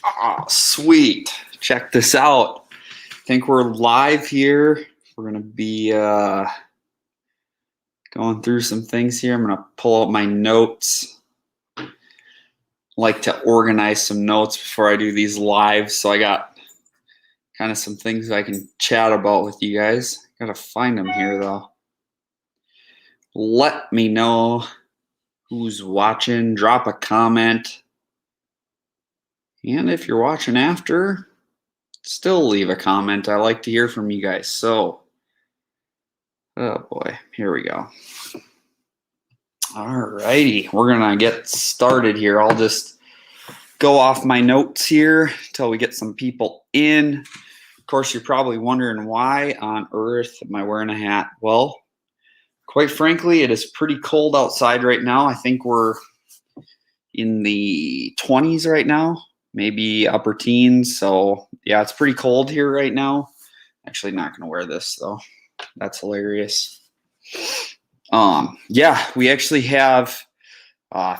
Oh, sweet. Check this out. I think we're live here. We're going to be going through some things here. I'm going to pull out my notes. I like to organize some notes before I do these lives. So I got kind of some things I can chat about with you guys. Got to find them here, though. Let me know who's watching. Drop a comment. And if you're watching after, still leave a comment. I like to hear from you guys. So, oh boy, here we go. All righty, we're gonna get started here. I'll just go off my notes here until we get some people in. Of course, you're probably wondering why on earth am I wearing a hat? Well, quite frankly, it is pretty cold outside right now. I think we're in the 20s right now, maybe upper teens. So yeah, it's pretty cold here right now. Actually not going to wear this though. That's hilarious. Yeah, we actually have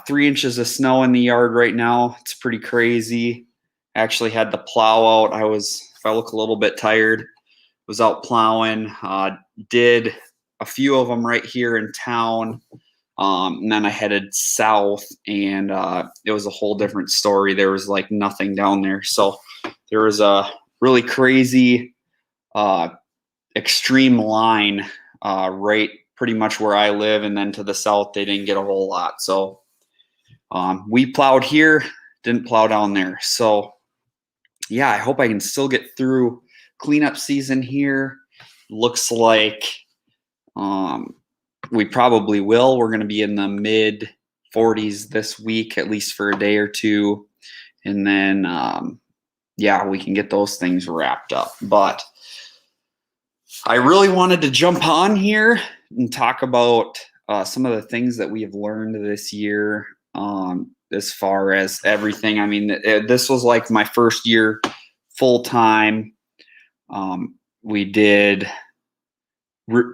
3 inches of snow in the yard right now. It's pretty crazy. I actually had to plow out. If I look a little bit tired, was out plowing. Did a few of them right here in town. And then I headed south, and it was a whole different story. There was like nothing down there. So there was a really crazy extreme line right pretty much where I live, and then to the south they didn't get a whole lot. So we plowed here, didn't plow down there. So yeah, I hope I can still get through cleanup season here. Looks like we probably will. We're going to be in the mid 40s this week, at least for a day or two. And then, yeah, we can get those things wrapped up. But I really wanted to jump on here and talk about some of the things that we have learned this year as far as everything. I mean, this was like my first year full time. We did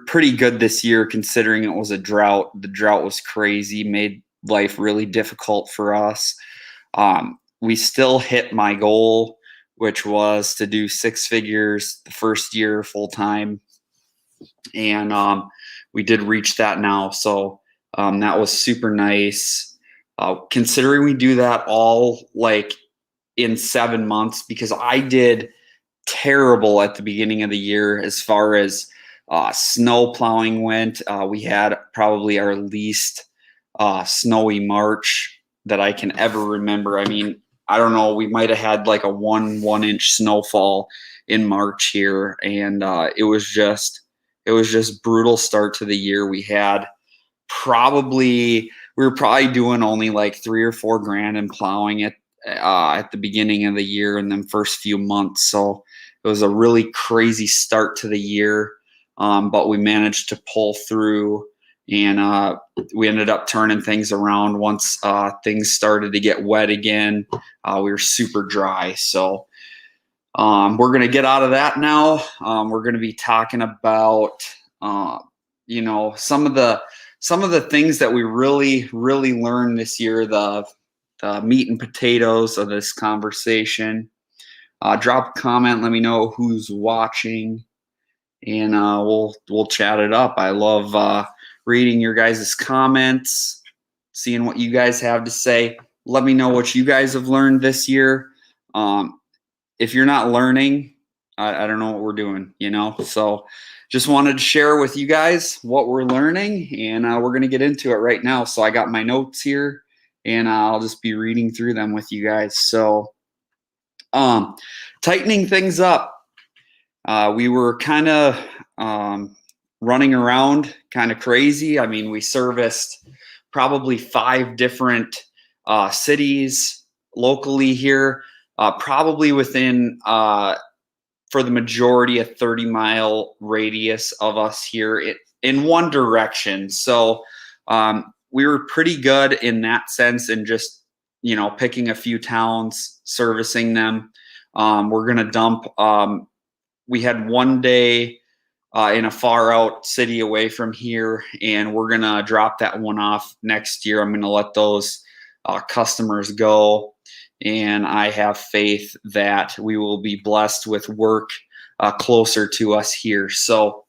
pretty good this year considering it was a drought. The drought was crazy, made life really difficult for us. We still hit my goal, which was to do 6 figures the first year full time. And we did reach that now. So that was super nice. Considering we do that all like in 7 months, because I did terrible at the beginning of the year as far as snow plowing went. We had probably our least snowy March that I can ever remember. I mean, I don't know, we might have had like a 1-inch snowfall in March here, and it was just brutal start to the year. We were probably doing only like $3 or $4 grand in plowing at the beginning of the year and then first few months. So it was a really crazy start to the year. But we managed to pull through, and we ended up turning things around once things started to get wet again. We were super dry. So we're going to get out of that now. We're going to be talking about, some of the things that we really, really learned this year, the meat and potatoes of this conversation. Drop a comment. Let me know who's watching. And we'll chat it up. I love reading your guys' comments, seeing what you guys have to say. Let me know what you guys have learned this year. If you're not learning, I don't know what we're doing, So just wanted to share with you guys what we're learning, and we're going to get into it right now. So I got my notes here, and I'll just be reading through them with you guys. So tightening things up. We were kind of running around kind of crazy. I mean, we serviced probably 5 different cities locally here, probably within, for the majority, a 30-mile radius of us here in one direction. So we were pretty good in that sense, and just, picking a few towns, servicing them. We're going to dump. We had one day in a far out city away from here, and we're going to drop that one off next year. I'm going to let those customers go. and I have faith that we will be blessed with work closer to us here. So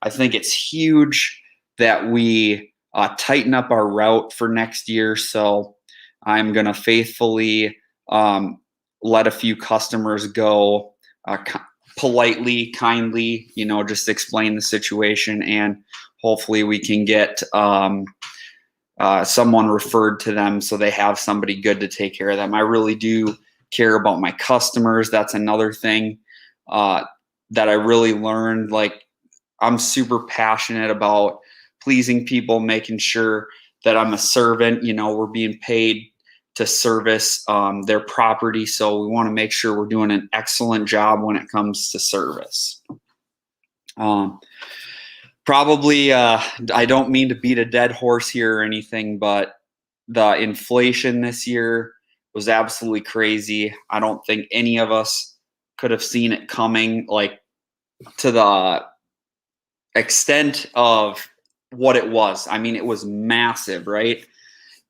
I think it's huge that we tighten up our route for next year. So I'm going to faithfully let a few customers go politely, kindly, just explain the situation, and hopefully we can get someone referred to them so they have somebody good to take care of them. I really do care about my customers. That's another thing that I really learned. Like, I'm super passionate about pleasing people, making sure that I'm a servant. We're being paid to service their property, so we want to make sure we're doing an excellent job when it comes to service. Probably, I don't mean to beat a dead horse here or anything, but the inflation this year was absolutely crazy. I don't think any of us could have seen it coming, like, to the extent of what it was. I mean, it was massive, right?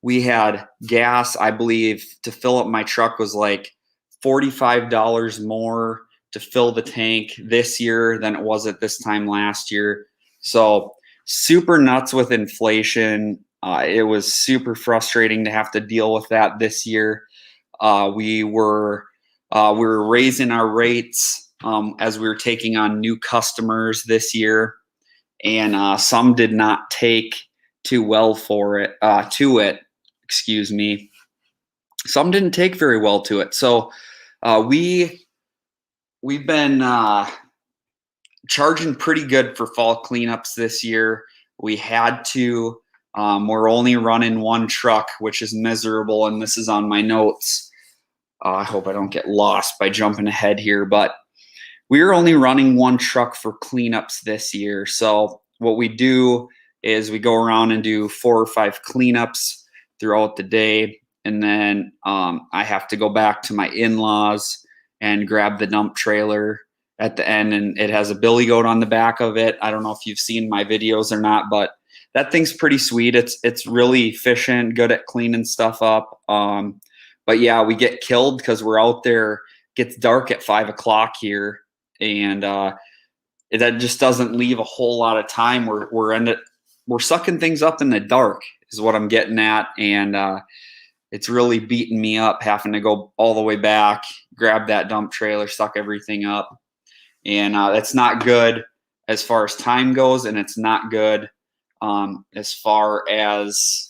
We had gas, I believe, to fill up my truck was like $45 more to fill the tank this year than it was at this time last year. So super nuts with inflation. It was super frustrating to have to deal with that this year. We were raising our rates as we were taking on new customers this year, and some did not take too well to it. Excuse me. Some didn't take very well to it. So we've been charging pretty good for fall cleanups this year. We had to. We're only running one truck, which is miserable, and this is on my notes. I hope I don't get lost by jumping ahead here, but we're only running one truck for cleanups this year. So what we do is we go around and do 4 or 5 cleanups throughout the day, and then I have to go back to my in-laws and grab the dump trailer at the end, and it has a billy goat on the back of it. I don't know if you've seen my videos or not, but that thing's pretty sweet. It's really efficient, good at cleaning stuff up. But yeah, we get killed because we're out there. It gets dark at 5 o'clock here, and that just doesn't leave a whole lot of time. We're sucking things up in the dark is what I'm getting at, and it's really beating me up having to go all the way back, grab that dump trailer, suck everything up, and that's not good as far as time goes, and it's not good as far as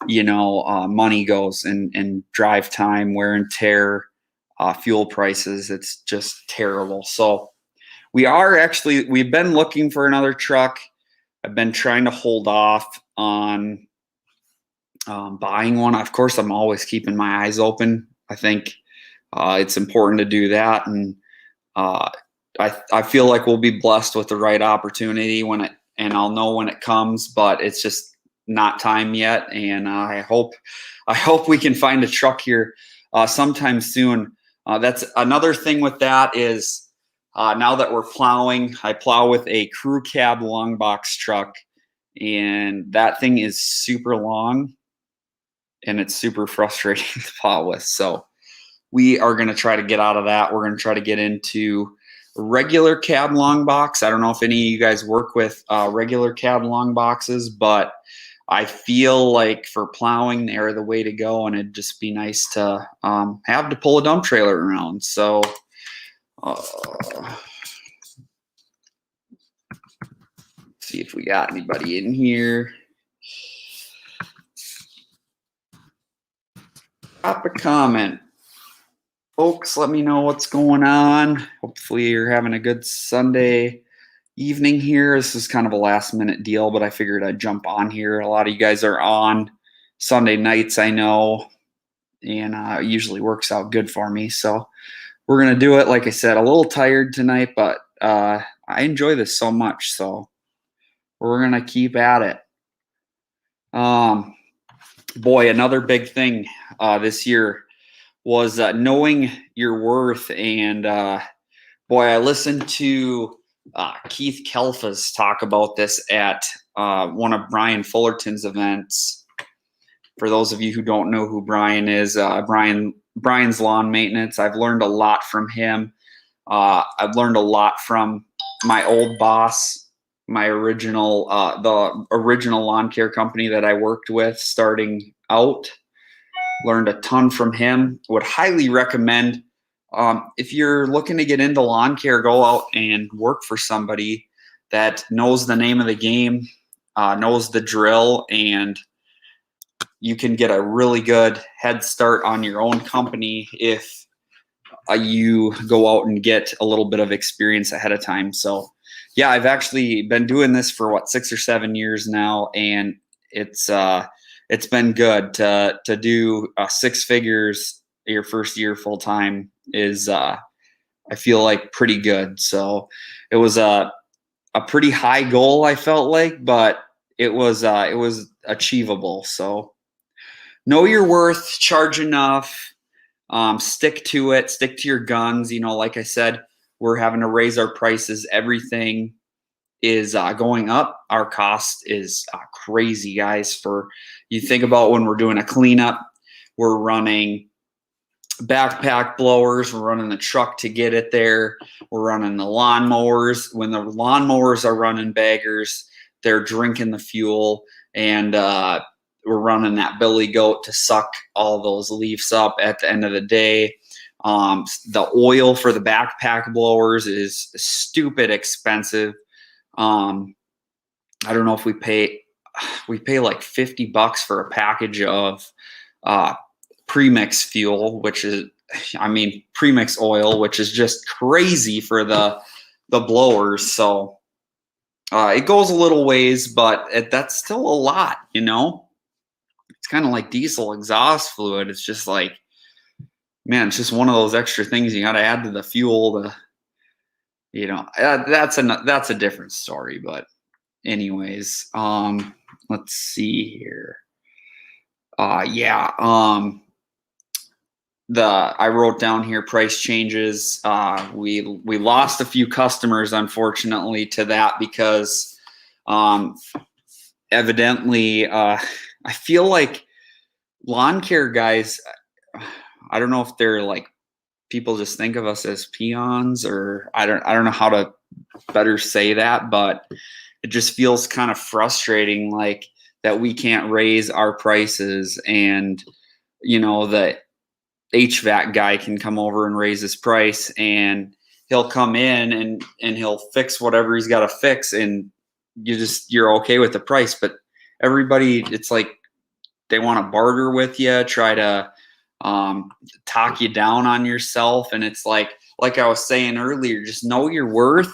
money goes, and drive time, wear and tear, fuel prices. It's just terrible. So we've been looking for another truck. I've been trying to hold off on buying one. Of course, I'm always keeping my eyes open. I think it's important to do that, and I feel like we'll be blessed with the right opportunity and I'll know when it comes, but it's just not time yet. And I hope we can find a truck here sometime soon. That's another thing with that is now that we're plowing, I plow with a crew cab long box truck, and that thing is super long and it's super frustrating to plow with. So we are going to try to get out of that. We're going to try to get into regular cab long box. I don't know if any of you guys work with regular cab long boxes, but I feel like for plowing, they're the way to go, and it'd just be nice to have to pull a dump trailer around. So see if we got anybody in here. Drop a comment. Folks, let me know what's going on. Hopefully you're having a good Sunday evening here. This is kind of a last minute deal, but I figured I'd jump on here. A lot of you guys are on Sunday nights, I know, and it usually works out good for me. So we're going to do it. Like I said, a little tired tonight, but I enjoy this so much. So we're going to keep at it. Boy, another big thing this year was knowing your worth. And boy, I listened to Keith Kelfa's talk about this at one of Brian Fullerton's events. for those of you who don't know who Brian is, Brian's Lawn Maintenance. I've learned a lot from him. I've learned a lot from my old boss, my original, the original lawn care company that I worked with starting out. Learned a ton from him. Would highly recommend, if you're looking to get into lawn care, go out and work for somebody that knows the name of the game, knows the drill, and you can get a really good head start on your own company if you go out and get a little bit of experience ahead of time. So yeah, I've actually been doing this for 6 or 7 years now, and it's been good to do 6 figures your first year full time is I feel like pretty good. So it was a pretty high goal, I felt like, but it was achievable. So know your worth, charge enough, stick to it, stick to your guns. Like I said, we're having to raise our prices. Everything is going up. Our cost is crazy, guys. You think about when we're doing a cleanup, we're running backpack blowers, we're running the truck to get it there, we're running the lawnmowers. When the lawnmowers are running baggers, they're drinking the fuel, and we're running that billy goat to suck all those leaves up at the end of the day. The oil for the backpack blowers is stupid expensive. I don't know if we pay like $50 for a package of premix fuel, premix oil, which is just crazy for the blowers. So it goes a little ways, but that's still a lot, It's kind of like diesel exhaust fluid. It's just like, man, it's just one of those extra things you got to add to the fuel that's a different story. But anyways, let's see here. I wrote down here price changes. We lost a few customers, unfortunately, to that because evidently I feel like lawn care guys, I don't know if they're like, people just think of us as peons, or I don't know how to better say that, but it just feels kind of frustrating, like that we can't raise our prices, and the HVAC guy can come over and raise his price, and he'll come in and he'll fix whatever he's got to fix, and you're okay with the price. But everybody, it's like they want to barter with you, try to talk you down on yourself. And it's like I was saying earlier, just know your worth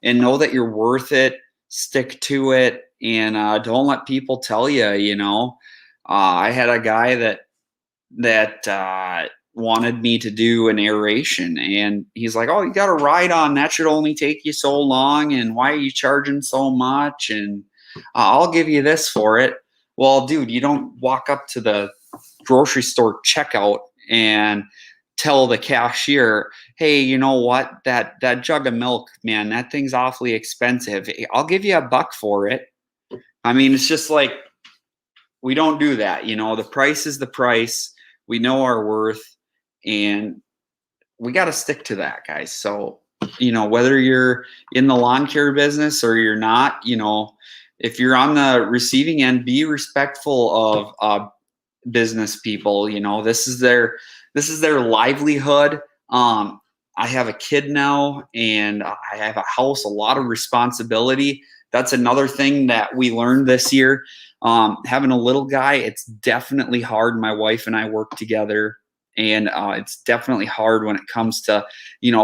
and know that you're worth it. Stick to it, and don't let people tell you. I had a guy that wanted me to do an aeration, and he's like, "Oh, you got a ride on that, should only take you so long, and why are you charging so much? And I'll give you this for it." Well, dude, you don't walk up to the grocery store checkout and tell the cashier, "Hey, you know what? That jug of milk, man, that thing's awfully expensive. I'll give you $1 for it." I mean, it's just like, we don't do that. The price is the price. We know our worth, and we got to stick to that, guys. So, whether you're in the lawn care business or you're not, if you're on the receiving end, be respectful of business people. This is their livelihood. I have a kid now, and I have a house, a lot of responsibility. That's another thing that we learned this year. Having a little guy, it's definitely hard. My wife and I work together, and it's definitely hard when it comes to,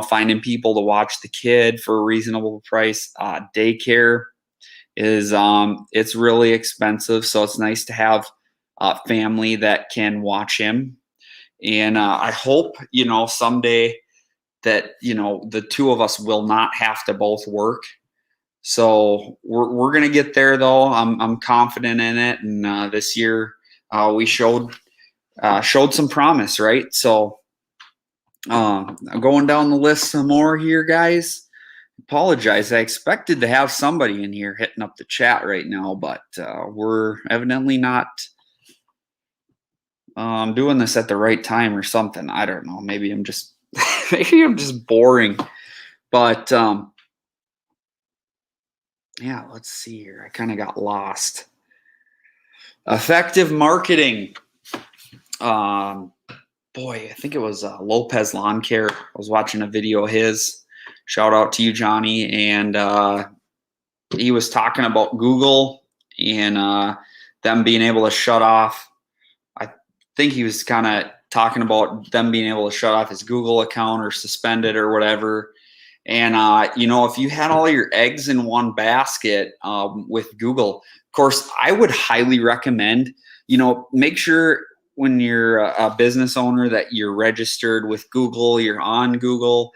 finding people to watch the kid for a reasonable price. Daycare is, it's really expensive. So it's nice to have a family that can watch him. And I hope, someday that, the two of us will not have to both work. So we're going to get there, though. I'm confident in it. And this year we showed some promise, right? So I'm going down the list some more here, guys. Apologize. I expected to have somebody in here hitting up the chat right now, but we're evidently not I'm doing this at the right time or something. I don't know. Maybe I'm just maybe I'm just boring. But yeah, let's see here. I kind of got lost. Effective marketing. Um, Boy, I think it was Lopez Lawn Care. I was watching a video of his. Shout out to you, Johnny. And he was talking about Google and them being able to shut off. I think he was kind of talking about them being able to shut off his Google account or suspend it or whatever. And if you had all your eggs in one basket with Google, of course, I would highly recommend, make sure when you're a business owner that you're registered with Google, you're on Google.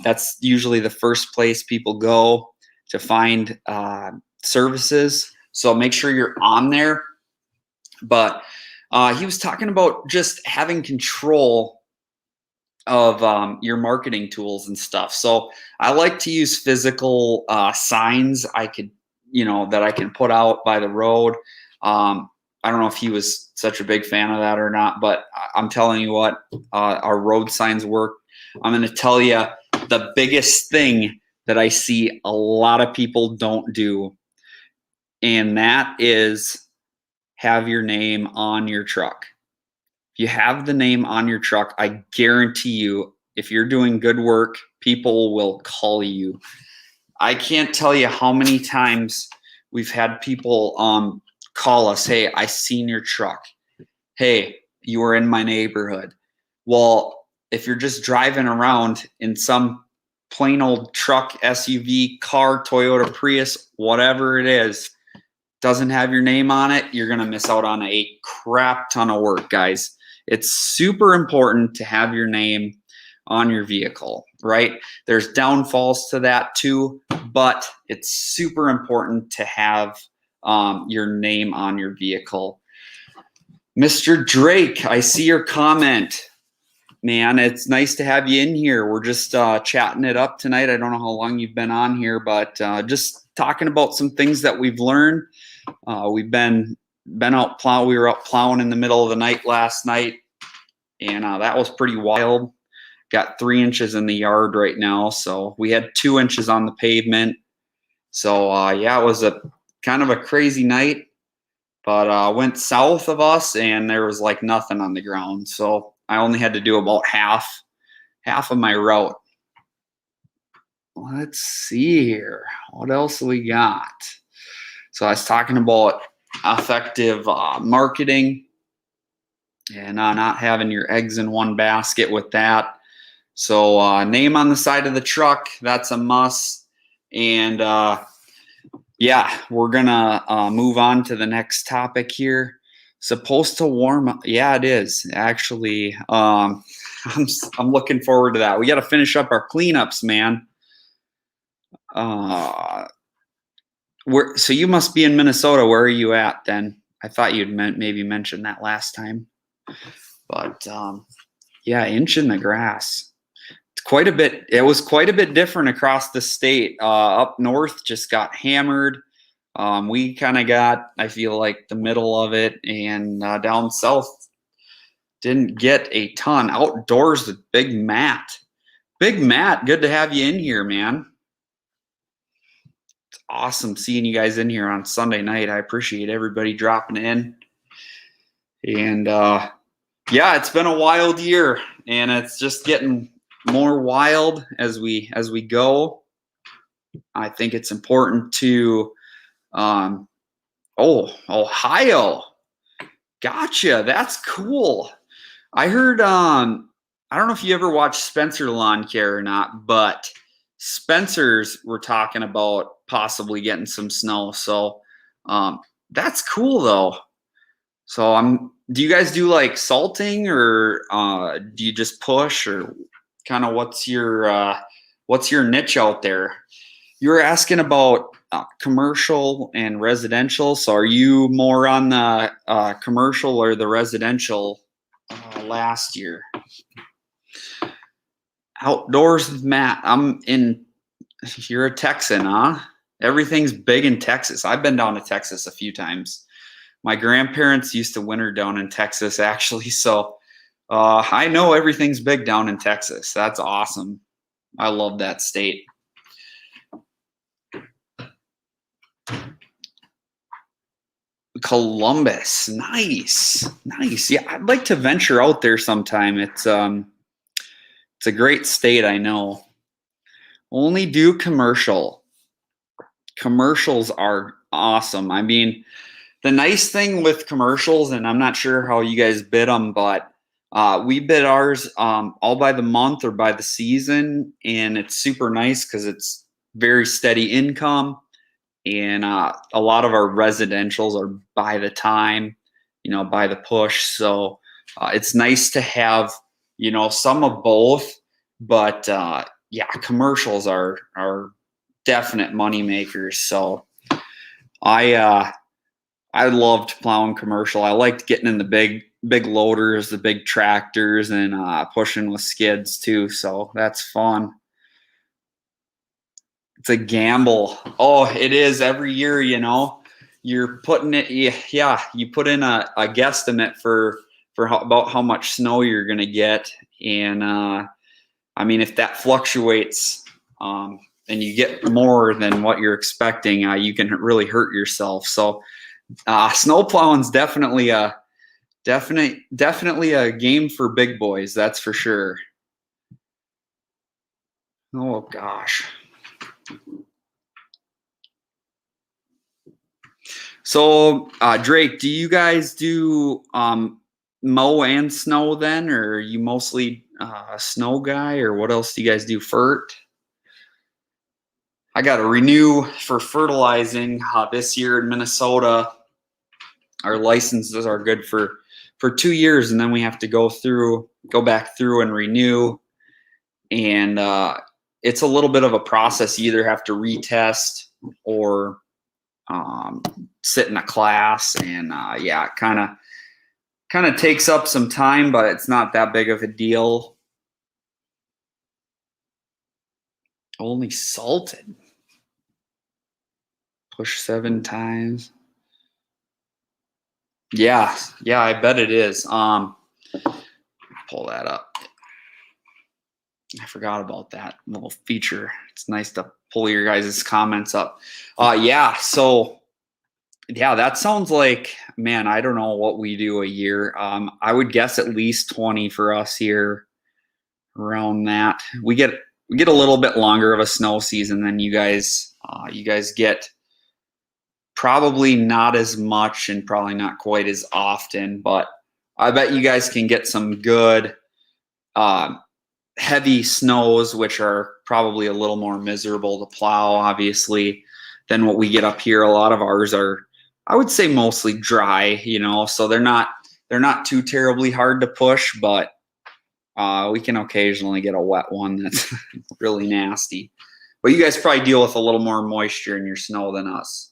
That's usually the first place people go to find services. So make sure you're on there. But he was talking about just having control of your marketing tools and stuff. So I like to use physical signs that I can put out by the road. I don't know if he was such a big fan of that or not, but I'm telling you what, our road signs work. I'm going to tell you the biggest thing that I see a lot of people don't do, and that is have your name on your truck. If you have the name on your truck, I guarantee you, if you're doing good work, people will call you. I can't tell you how many times we've had people call us, hey, I seen your truck. Hey, you were in my neighborhood. Well, if you're just driving around in some plain old truck, SUV, car, Toyota Prius, whatever it is, doesn't have your name on it, you're going to miss out on a crap ton of work, guys. It's super important to have your name on your vehicle, right? There's downfalls to that too, but it's super important to have your name on your vehicle. Mr. Drake, I see your comment. Man, it's nice to have you in here. We're just chatting it up tonight. I don't know how long you've been on here, but just talking about some things that we've learned. We've been out plowing. We were out plowing in the middle of the night last night, and that was pretty wild. Got 3 inches in the yard right now, so we had 2 inches on the pavement. So yeah, it was a kind of a crazy night, but went south of us, and there was like nothing on the ground. So I only had to do about half of my route. Let's see here. What else we got? So I was talking about effective marketing and not having your eggs in one basket with that. So name on the side of the truck, that's a must. And yeah, we're going to move on to the next topic here. Supposed to warm up. Yeah, it is. Actually, I'm looking forward to that. We got to finish up our cleanups, man. So you must be in Minnesota. Where are you at then? I thought you'd maybe mentioned that last time. But yeah, inch in the grass. It's quite a bit. It was quite a bit different across the state. Up north just got hammered. We kind of got, I feel like, the middle of it, and down south didn't get a ton. Outdoors with Big Matt. Big Matt, good to have you in here, man. It's awesome seeing you guys in here on Sunday night. I appreciate everybody dropping in. And yeah, it's been a wild year, and it's just getting more wild as we go. I think it's important to Ohio. Gotcha. That's cool. I heard I don't know if you ever watched Spencer Lawn Care or not, but Spencer's were talking about possibly getting some snow. So that's cool though. So do you guys do like salting, or do you just push, or kind of what's your niche out there? You were asking about commercial and residential. So are you more on the commercial or the residential last year? Outdoors with Matt. You're a Texan, huh? Everything's big in Texas. I've been down to Texas a few times. My grandparents used to winter down in Texas, actually. So I know everything's big down in Texas. That's awesome. I love that state. Columbus, nice. Yeah, I'd like to venture out there sometime. It's a great state, I know. Only do commercial. Commercials are awesome. I mean, the nice thing with commercials, and I'm not sure how you guys bid them, but we bid ours all by the month or by the season, and it's super nice because it's very steady income. And a lot of our residentials are by the time, by the push. So it's nice to have, some of both. But yeah, commercials are definite money makers. So I loved plowing commercial. I liked getting in the big loaders, the big tractors, and pushing with skids too. So that's fun. It's a gamble. Oh, it is every year, you're putting it. Yeah, you put in a guesstimate for about how much snow you're going to get. And I mean, if that fluctuates and you get more than what you're expecting, you can really hurt yourself. So snow plowing is definitely a game for big boys. That's for sure. Oh gosh. So, Drake, do you guys do mow and snow then, or are you mostly a snow guy, or what else do you guys do? Fert? I got to renew for fertilizing this year in Minnesota. Our licenses are good for 2 years, and then we have to go back through and renew. And it's a little bit of a process. You either have to retest or sit in a class, and yeah, it kind of takes up some time, but it's not that big of a deal. Only salted. Push 7 times. Yeah, I bet it is. Pull that up. I forgot about that little feature. It's nice to pull your guys' comments up. Yeah, so yeah, that sounds like, man, I don't know what we do a year. I would guess at least 20 for us here, around that. We get a little bit longer of a snow season than you guys. You guys get probably not as much and probably not quite as often, but I bet you guys can get some good heavy snows, which are probably a little more miserable to plow, obviously, than what we get up here. A lot of ours are, I would say, mostly dry, so they're not too terribly hard to push, but we can occasionally get a wet one that's really nasty. But you guys probably deal with a little more moisture in your snow than us.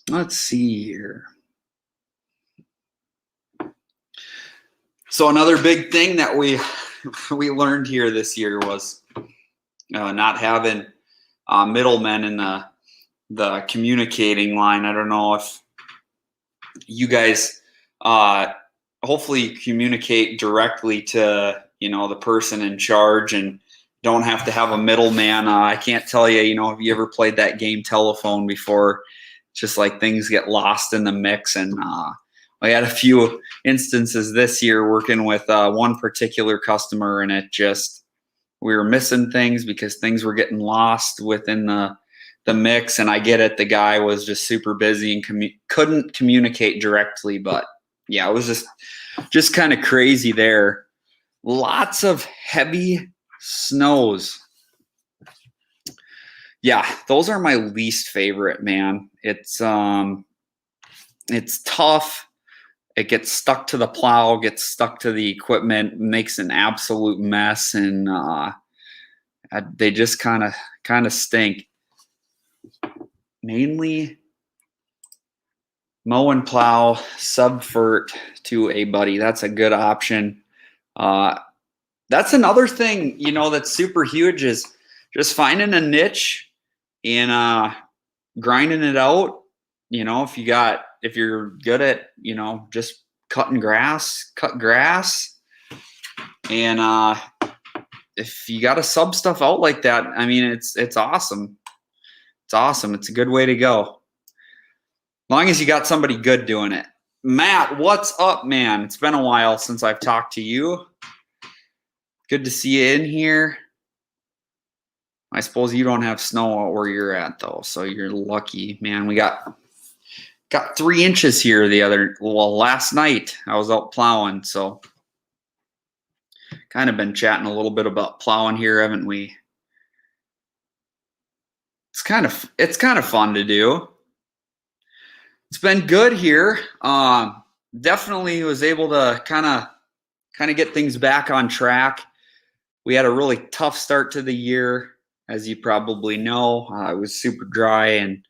Let's see here. So another big thing that we learned here this year was not having middlemen in the communicating line. I don't know if you guys hopefully communicate directly to the person in charge and don't have to have a middleman. I can't tell you, if you ever played that game Telephone before. Just like things get lost in the mix, and I had a few instances this year working with one particular customer, and we were missing things because things were getting lost within the mix. And I get it, the guy was just super busy and couldn't communicate directly, but yeah, it was just kind of crazy there. Lots of heavy snows. Yeah, those are my least favorite, man. It's tough. It gets stuck to the plow, gets stuck to the equipment, makes an absolute mess, and they just kind of stink. Mainly mow and plow, subvert to a buddy. That's a good option. That's another thing, that's super huge, is just finding a niche and grinding it out. If you're good at, just cut grass. And if you got to sub stuff out like that, I mean, it's awesome. It's awesome. It's a good way to go. As long as you got somebody good doing it. Matt, what's up, man? It's been a while since I've talked to you. Good to see you in here. I suppose you don't have snow out where you're at, though, so you're lucky, man. We got 3 inches here last night. I was out plowing, so kind of been chatting a little bit about plowing here, haven't we? It's kind of fun to do. It's been good here. Definitely was able to kind of get things back on track. We had a really tough start to the year, as you probably know. It was super dry, and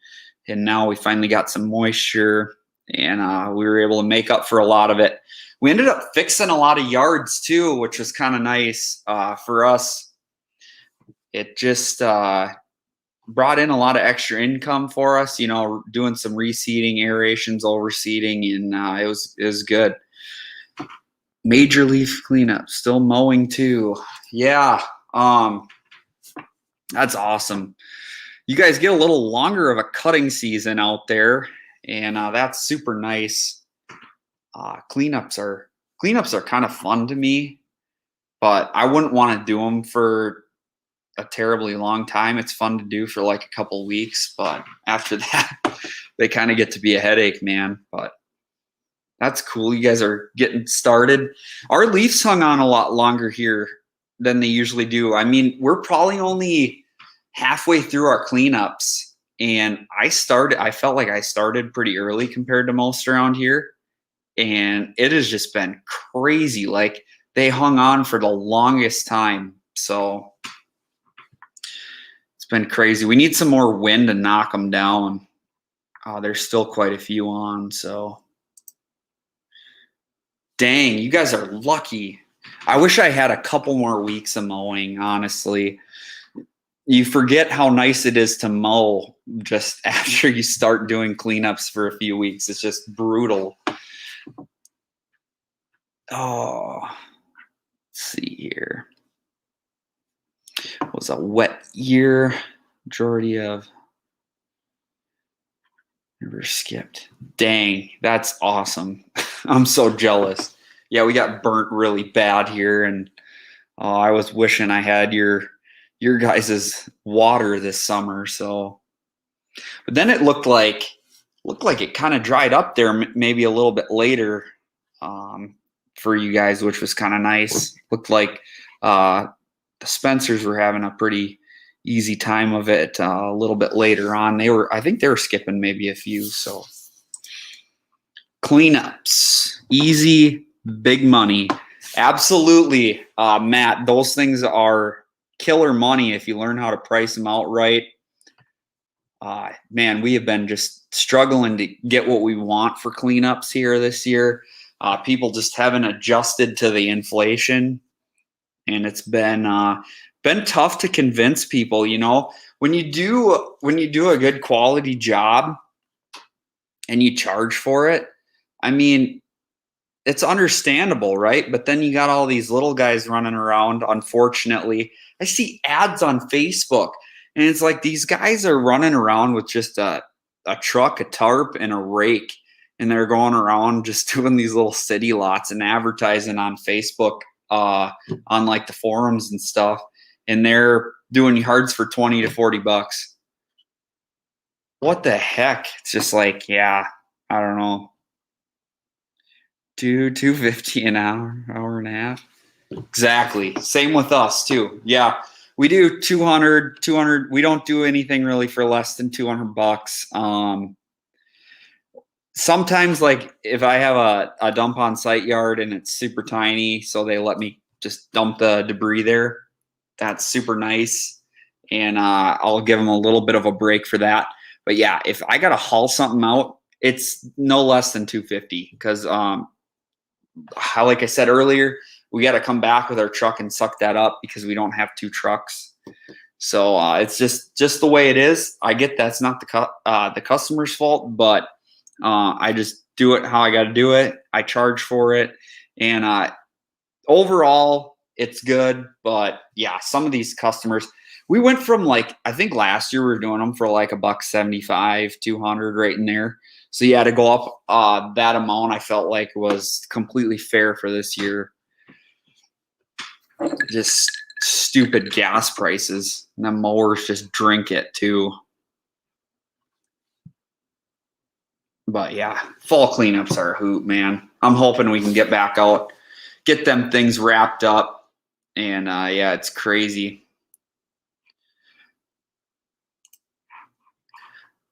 now we finally got some moisture, and we were able to make up for a lot of it. We ended up fixing a lot of yards too, which was kind of nice for us. It just brought in a lot of extra income for us, doing some reseeding, aerations, overseeding, and it was good. Major leaf cleanup, still mowing too. Yeah, that's awesome. You guys get a little longer of a cutting season out there, and that's super nice. Cleanups are kind of fun to me, but I wouldn't want to do them for a terribly long time. It's fun to do for like a couple weeks, but after that, they kind of get to be a headache, man. But that's cool. You guys are getting started. Our leaves hung on a lot longer here than they usually do. I mean, we're probably only halfway through our cleanups, and I felt like I started pretty early compared to most around here, and it has just been crazy. Like, they hung on for the longest time, so it's been crazy. We need some more wind to knock them down. There's still quite a few on, so dang, you guys are lucky. I wish I had a couple more weeks of mowing, honestly. You forget how nice it is to mow just after you start doing cleanups for a few weeks. It's just brutal. Oh, let's see here. It was a wet year. Majority of never skipped. Dang, that's awesome. I'm so jealous. Yeah, we got burnt really bad here, and I was wishing I had your guys' water this summer. So, but then it looked like it kind of dried up there, maybe a little bit later for you guys, which was kind of nice. Looked like the Spencers were having a pretty easy time of it a little bit later on. I think they were skipping maybe a few. So cleanups, easy, big money. Absolutely, Matt. Those things are killer money if you learn how to price them out right. Man, we have been just struggling to get what we want for cleanups here this year. People just haven't adjusted to the inflation, and it's been tough to convince people. When you do a good quality job and you charge for it, I mean, it's understandable, right? But then you got all these little guys running around. Unfortunately, I see ads on Facebook, and it's like these guys are running around with just a truck, a tarp, and a rake, and they're going around just doing these little city lots and advertising on Facebook, on like the forums and stuff, and they're doing yards for $20 to $40. What the heck? It's just like, yeah, I don't know. $250 an hour and a half. Exactly. Same with us too. Yeah, we do 200. We don't do anything really for less than $200. Sometimes, like, if I have a dump on site yard and it's super tiny, so they let me just dump the debris there, that's super nice, and I'll give them a little bit of a break for that. But yeah, if I gotta haul something out, it's no less than $250, because like I said earlier, we got to come back with our truck and suck that up because we don't have 2 trucks. So it's just the way it is. I get that's not the customer's fault, but I just do it how I got to do it. I charge for it, and overall it's good. But yeah, some of these customers, we went from like, I think last year we were doing them for like $175, 200 right in there. So yeah, to go up that amount, I felt like was completely fair for this year. Just stupid gas prices, and the mowers just drink it too. But yeah, fall cleanups are a hoot, man. I'm hoping we can get back out, get them things wrapped up, and yeah, it's crazy.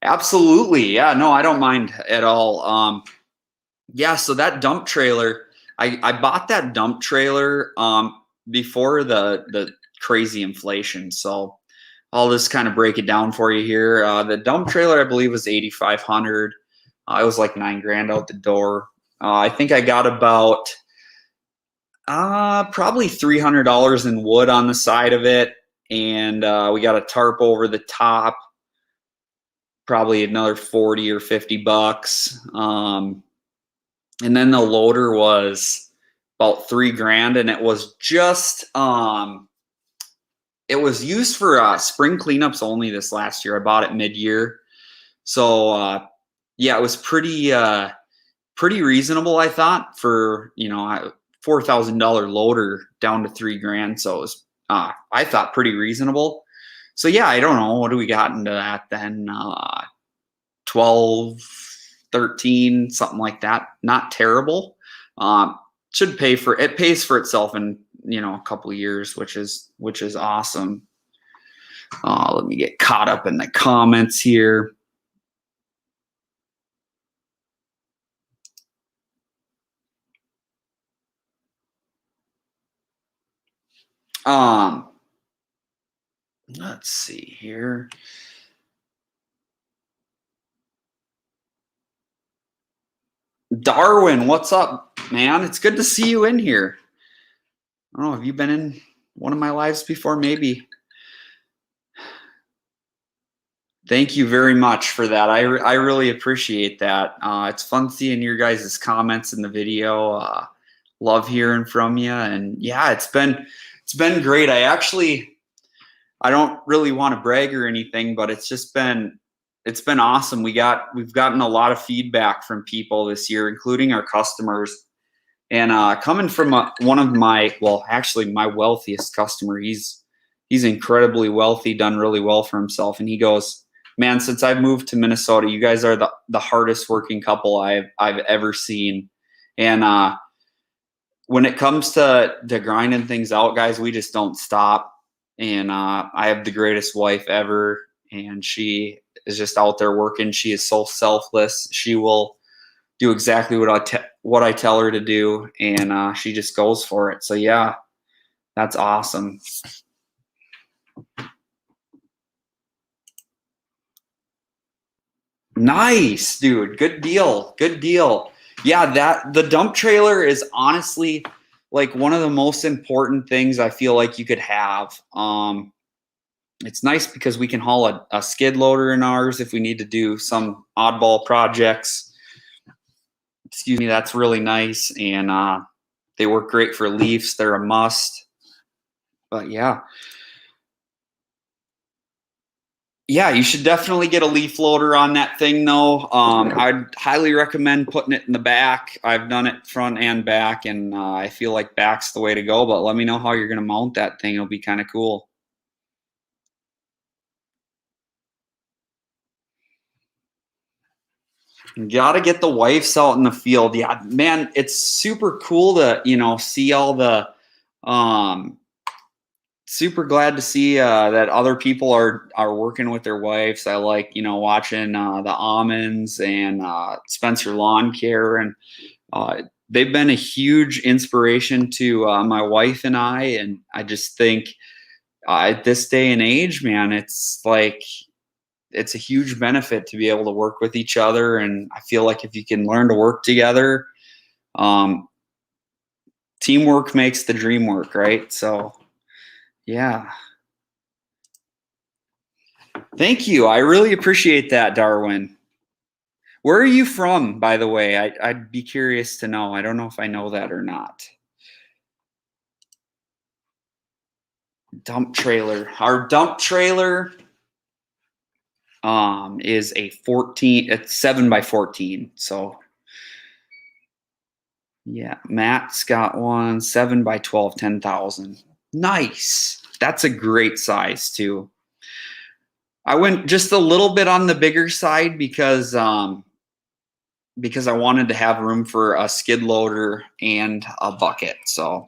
Absolutely, yeah. No, I don't mind at all. Yeah, so that dump trailer, I bought that dump trailer before the crazy inflation. So I'll just kind of break it down for you here. The dump trailer, I believe, was 8,500. It was like $9,000 out the door. I think I got about probably $300 in wood on the side of it, and we got a tarp over the top. Probably another 40 or 50 bucks. And then the loader was about $3,000, and it was just it was used for spring cleanups only this last year. I bought it mid-year, so yeah, it was pretty reasonable, I thought, for $4,000 loader down to $3,000. So it was I thought pretty reasonable. So yeah, I don't know, what do we got into that then? 12, 13, something like that. Not terrible. Should pay for it. Pays for itself in a couple of years, which is awesome. Let me get caught up in the comments here. Let's see here. Darwin, what's up, man? It's good to see you in here. I don't know, have you been in one of my lives before? Maybe. Thank you very much for that. I really appreciate that. It's fun seeing your guys' comments in the video. Love hearing from you, and yeah, it's been great. I don't really want to brag or anything, but it's been awesome. We've gotten a lot of feedback from people this year, including our customers. And coming from one of my wealthiest customer, he's incredibly wealthy, done really well for himself, and he goes, "Man, since I've moved to Minnesota, you guys are the hardest working couple I've ever seen." And when it comes to grinding things out, guys, we just don't stop. And I have the greatest wife ever, and she is just out there working. She is so selfless. She will do exactly what I tell her to do, and she just goes for it. So yeah, that's awesome. Nice, dude. Good deal. Good deal. Yeah, the dump trailer is honestly like one of the most important things I feel like you could have. It's nice because we can haul a skid loader in ours if we need to do some oddball projects. Excuse me, that's really nice, and they work great for leafs. They're a must. But yeah. Yeah, you should definitely get a leaf loader on that thing, though. I'd highly recommend putting it in the back. I've done it front and back, and I feel like back's the way to go. But let me know how you're going to mount that thing. It'll be kind of cool. Got to get the wives out in the field. Yeah, man, it's super cool to see all the super glad to see that other people are working with their wives. I like watching the Almonds and Spencer Lawn Care, and they've been a huge inspiration to my wife and I. And I just think at this day and age, man, it's like it's a huge benefit to be able to work with each other. And I feel like if you can learn to work together, teamwork makes the dream work, right? So yeah. Thank you. I really appreciate that, Darwin. Where are you from, by the way? I'd be curious to know. I don't know if I know that or not. Dump trailer. Our dump trailer is a 14, it's 7x14. So yeah, Matt's got one 7x12, 10,000. Nice. That's a great size too. I went just a little bit on the bigger side because I wanted to have room for a skid loader and a bucket. So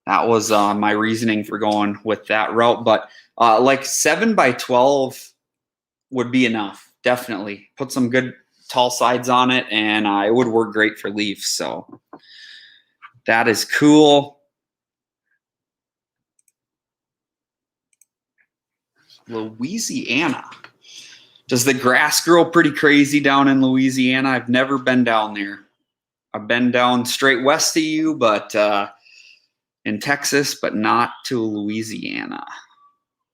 that was my reasoning for going with that route. But like 7x12 would be enough. Definitely put some good tall sides on it, and it would work great for leaves. So that is cool. Louisiana. Does the grass grow pretty crazy down in Louisiana? I've never been down there. I've been down straight west of you, but in Texas, but not to Louisiana.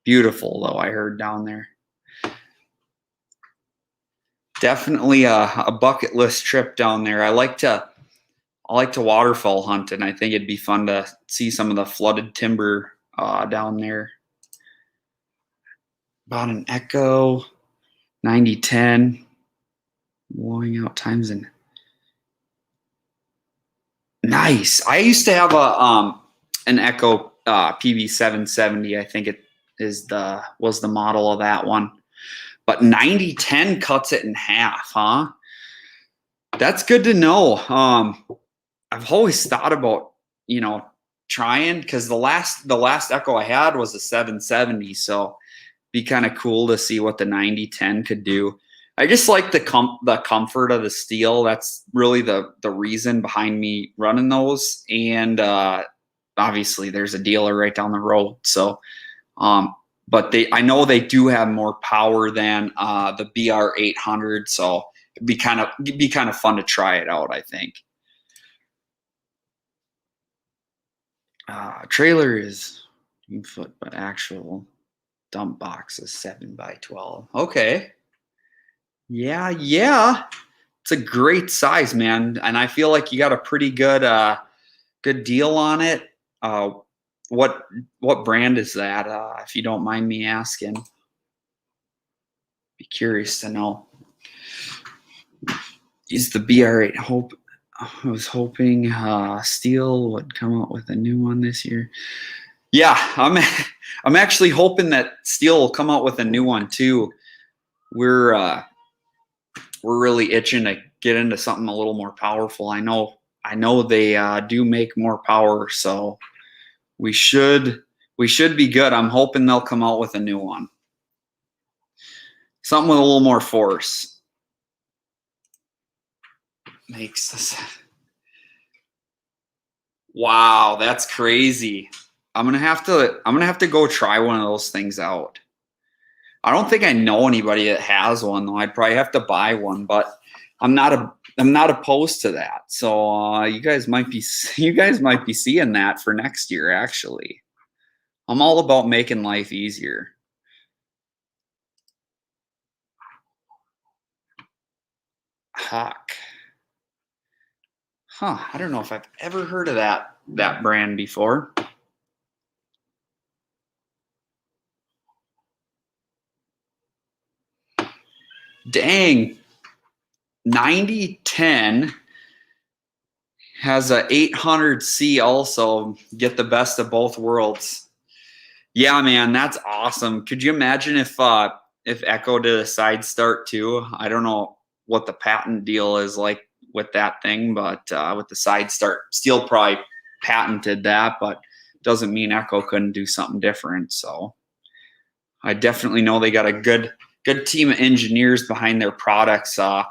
Beautiful, though, I heard down there. Definitely a bucket list trip down there. I like to waterfowl hunt, and I think it'd be fun to see some of the flooded timber down there. About an Echo 9010. Blowing out times in. Nice. I used to have an Echo PB770. I think it was the model of that one. But 9010 cuts it in half, huh? That's good to know. I've always thought about, trying, because the last Echo I had was a 770, so be kind of cool to see what the 9010 could do. I just like the comfort of the steel. That's really the reason behind me running those. And obviously there's a dealer right down the road. So, but I know they do have more power than the BR800. So it'd be kind of fun to try it out, I think. Trailer is 2 foot, but actual dump box is 7x12. Okay. Yeah. It's a great size, man. And I feel like you got a pretty good deal on it. What brand is that, if you don't mind me asking? Be curious to know. Is the BR8 I was hoping Steel would come out with a new one this year. Yeah, I'm actually hoping that Steel will come out with a new one too. We're really itching to get into something a little more powerful. I know they do make more power, so we should be good. I'm hoping they'll come out with a new one. Something with a little more force. Makes this. Wow, that's crazy. I'm gonna have to go try one of those things out. I don't think I know anybody that has one, though. I'd probably have to buy one, but I'm not opposed to that. So you guys might be seeing that for next year. Actually, I'm all about making life easier. Hawk. Huh, I don't know if I've ever heard of that brand before. Dang. 9010 has a 800C also. Get the best of both worlds. Yeah, man, that's awesome. Could you imagine if Echo did a side start too? I don't know what the patent deal is like with that thing, but with the side start, Steel probably patented that, but doesn't mean Echo couldn't do something different. So I definitely know they got a good team of engineers behind their products. I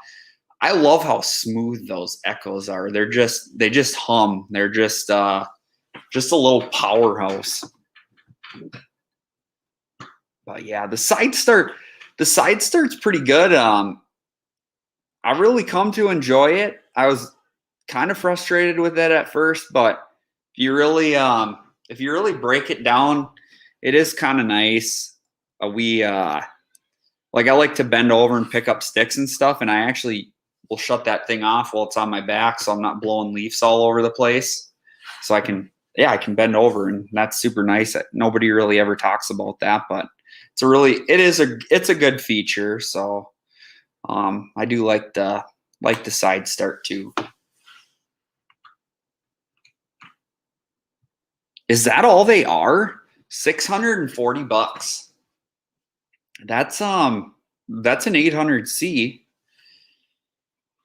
love how smooth those Echoes are. They just hum. They're just a little powerhouse. But yeah, the side start's pretty good. I really come to enjoy it. I was kind of frustrated with it at first, but if you really break it down, it is kind of nice. like I like to bend over and pick up sticks and stuff, and I actually will shut that thing off while it's on my back, so I'm not blowing leaves all over the place. So I can bend over, and that's super nice. Nobody really ever talks about that, but it's a good feature. So I do like the side start too. Is that all they are? $640. That's an 800C.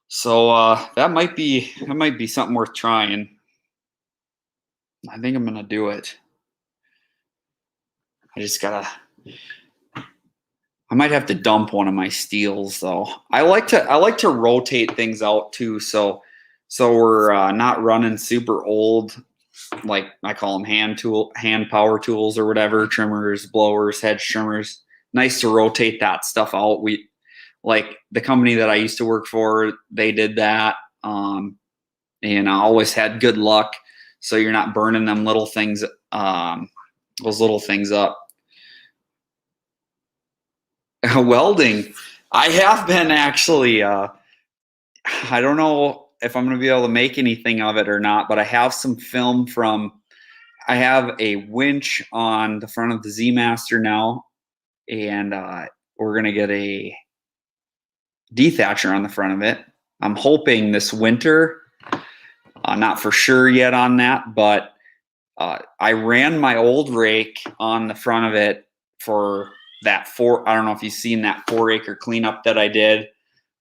So that might be something worth trying. I think I'm gonna do it. I might have to dump one of my steels though. I like to rotate things out too, so we're not running super old, like I call them hand power tools or whatever, trimmers, blowers, hedge trimmers. Nice to rotate that stuff out. We like the company that I used to work for, they did that, and I always had good luck. So you're not burning them little things, those little things up. Welding, I have been actually. I don't know if I'm going to be able to make anything of it or not, but I have some film from. I have a winch on the front of the Z Master now, and we're going to get a dethatcher on the front of it. I'm hoping this winter. Not for sure yet on that, but I ran my old rake on the front of it for that I don't know if you've seen that 4-acre cleanup that I did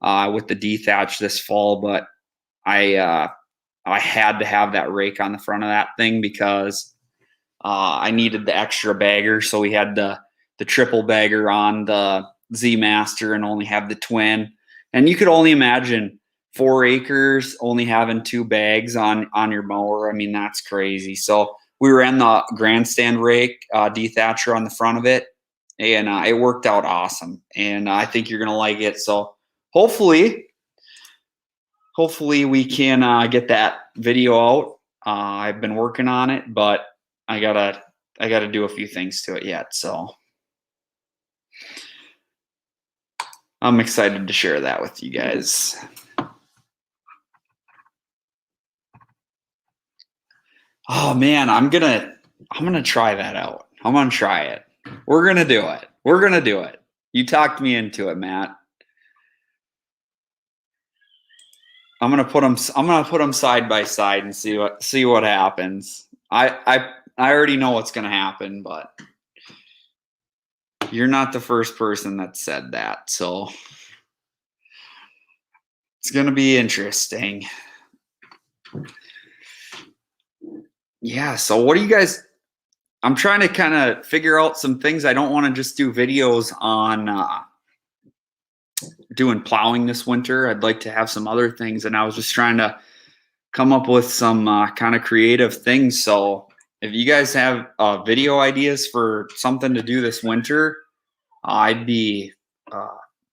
with the dethatch this fall, but I had to have that rake on the front of that thing because I needed the extra bagger. So we had the triple bagger on the Z Master and only have the twin. And you could only imagine 4 acres only having 2 bags on your mower. I mean, that's crazy. So we ran the grandstand rake dethatcher on the front of it, and it worked out awesome. And I think you're gonna like it. So hopefully we can get that video out. I've been working on it, but I gotta do a few things to it yet. So I'm excited to share that with you guys. Oh man, I'm gonna try that out. I'm gonna try it. We're gonna do it. We're gonna do it. You talked me into it, Matt. I'm gonna put them side by side and see what happens. I already know what's gonna happen, but you're not the first person that said that, so it's gonna be interesting. Yeah, so what do you guys? I'm trying to kind of figure out some things. I don't want to just do videos on doing plowing this winter. I'd like to have some other things, and I was just trying to come up with some kind of creative things. So if you guys have video ideas for something to do this winter, I'd be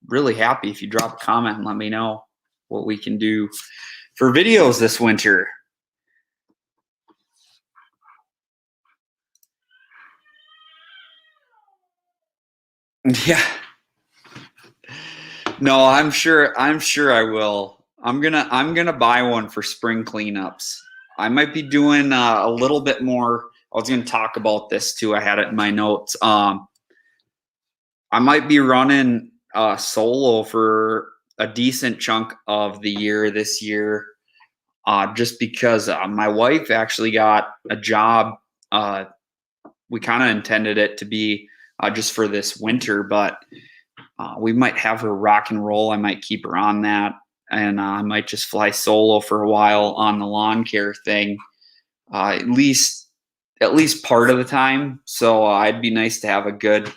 really happy if you drop a comment and let me know what we can do for videos this winter. Yeah. No, I'm sure I will. I'm gonna buy one for spring cleanups. I might be doing a little bit more. I was gonna talk about this too. I had it in my notes. I might be running solo for a decent chunk of the year this year, just because my wife actually got a job. We kind of intended it to be just for this winter, but we might have her rock and roll. I might keep her on that, and I might just fly solo for a while on the lawn care thing, at least part of the time. So it'd be nice to have the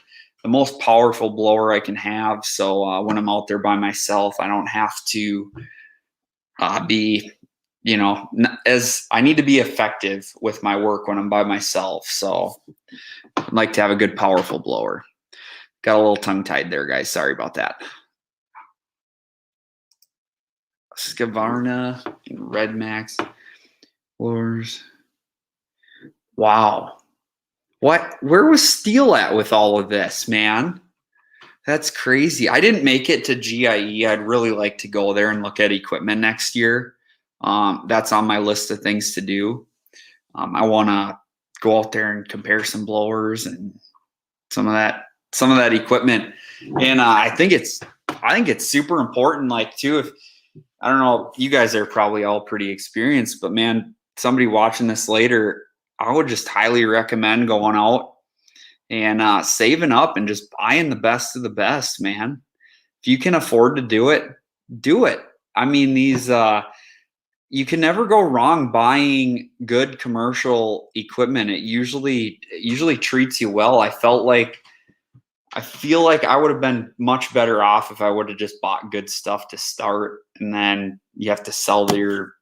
most powerful blower I can have. So when I'm out there by myself, I don't have to be, as I need to be effective with my work when I'm by myself. So I'd like to have a good, powerful blower. Got a little tongue-tied there, guys. Sorry about that. Scavarna and Red Max blowers. Wow. Where was Steel at with all of this, man? That's crazy. I didn't make it to GIE. I'd really like to go there and look at equipment next year. That's on my list of things to do. I want to go out there and compare some blowers and some of that equipment. And I think it's super important. Like too, if I don't know, you guys are probably all pretty experienced, but man, somebody watching this later, I would just highly recommend going out and saving up and just buying the best of the best, man. If you can afford to do it, do it. I mean, these you can never go wrong buying good commercial equipment. It usually treats you well. I feel like I would have been much better off if I would have just bought good stuff to start, and then you have to sell your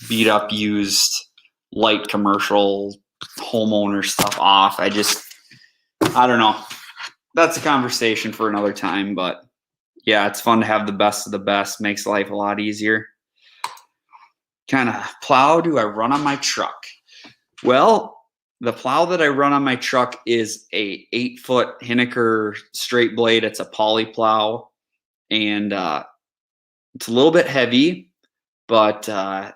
beat up used light commercial homeowner stuff off. I don't know. That's a conversation for another time, but yeah, it's fun to have the best of the best. Makes life a lot easier. Kind of plow do I run on my truck? Well, the plow that I run on my truck is a 8-foot Hinneker straight blade. It's a poly plow, and it's a little bit heavy, but I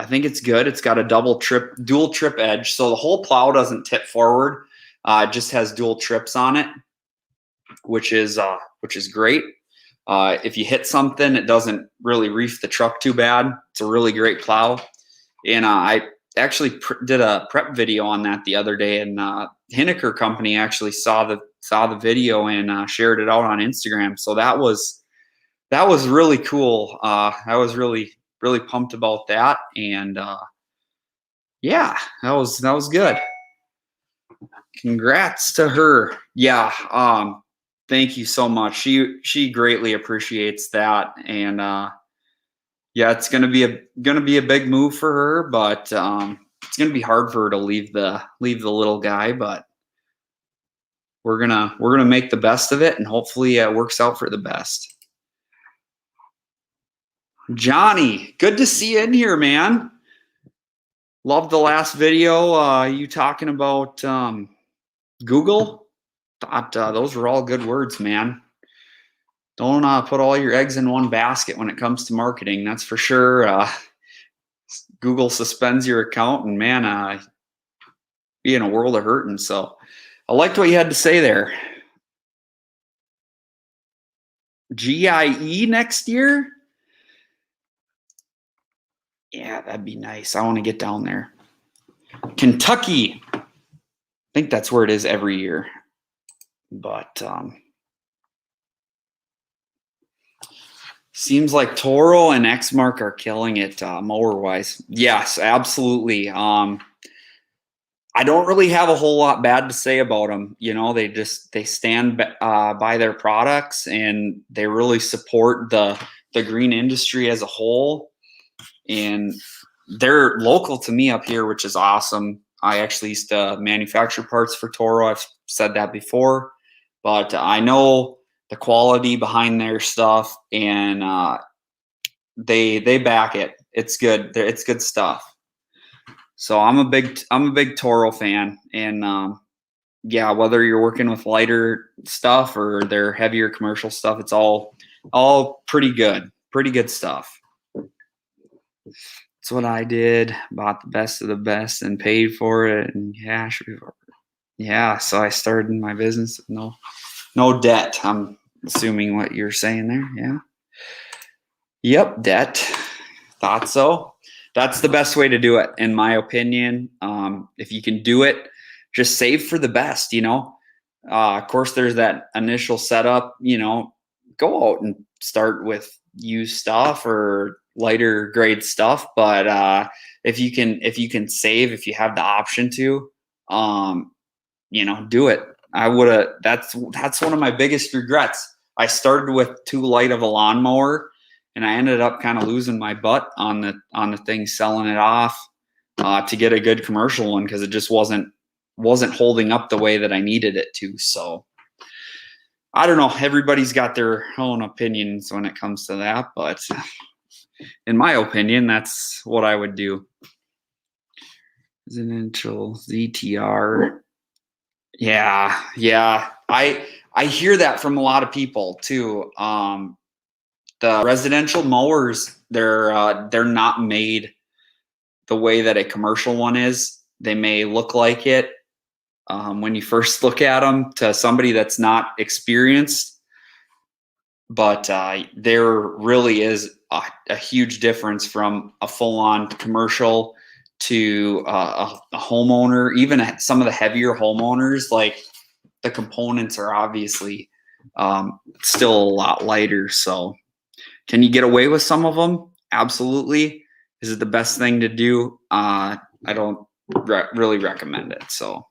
think it's good. It's got a dual trip edge, so the whole plow doesn't tip forward. It just has dual trips on it, which is great. If you hit something, it doesn't really reef the truck too bad. It's a really great plow, and I actually did a prep video on that the other day, and Hinneker company actually saw the video and shared it out on Instagram. So that was really cool. I was really pumped about that, and yeah, that was good. Congrats to her. Yeah. Thank you so much. She greatly appreciates that, and yeah, it's gonna be a big move for her, but it's gonna be hard for her to leave the little guy. But we're gonna make the best of it, and hopefully it works out for the best. Johnny, good to see you in here, man. Loved the last video. You talking about Google? Thought those were all good words, man. Don't put all your eggs in one basket when it comes to marketing. That's for sure. Google suspends your account, and man, be in a world of hurting. So I liked what you had to say there. GIE next year? Yeah, that'd be nice. I want to get down there. Kentucky. I think that's where it is every year. But seems like Toro and Exmark are killing it mower wise. Yes, absolutely. I don't really have a whole lot bad to say about them. You know, they stand by their products, and they really support the green industry as a whole. And they're local to me up here, which is awesome. I actually used to manufacture parts for Toro. I've said that before, but I know the quality behind their stuff, and they back it. It's good. It's good stuff. So I'm a big Toro fan, and yeah, whether you're working with lighter stuff or their heavier commercial stuff, it's all pretty good stuff. That's what I did. Bought the best of the best and paid for it in cash. Yeah, so I started my business with no debt. I'm assuming what you're saying there. Yeah. Yep, debt. Thought so. That's the best way to do it, in my opinion. If you can do it, just save for the best, you know. Of course, there's that initial setup, you know, go out and start with used stuff or lighter grade stuff. But if you can save, if you have the option to, you know, do it. I would have. That's one of my biggest regrets. I started with too light of a lawnmower, and I ended up kind of losing my butt on the thing, selling it off to get a good commercial one, because it just wasn't holding up the way that I needed it to. So I don't know. Everybody's got their own opinions when it comes to that, but in my opinion, that's what I would do. Residential ZTR. Yeah. I I hear that from a lot of people too. The residential mowers, they're not made the way that a commercial one is. They may look like it when you first look at them to somebody that's not experienced, but there really is a huge difference from a full-on commercial to a homeowner. Even some of the heavier homeowners, like the components are obviously still a lot lighter. So can you get away with some of them? Absolutely. Is it the best thing to do? I don't really recommend it. So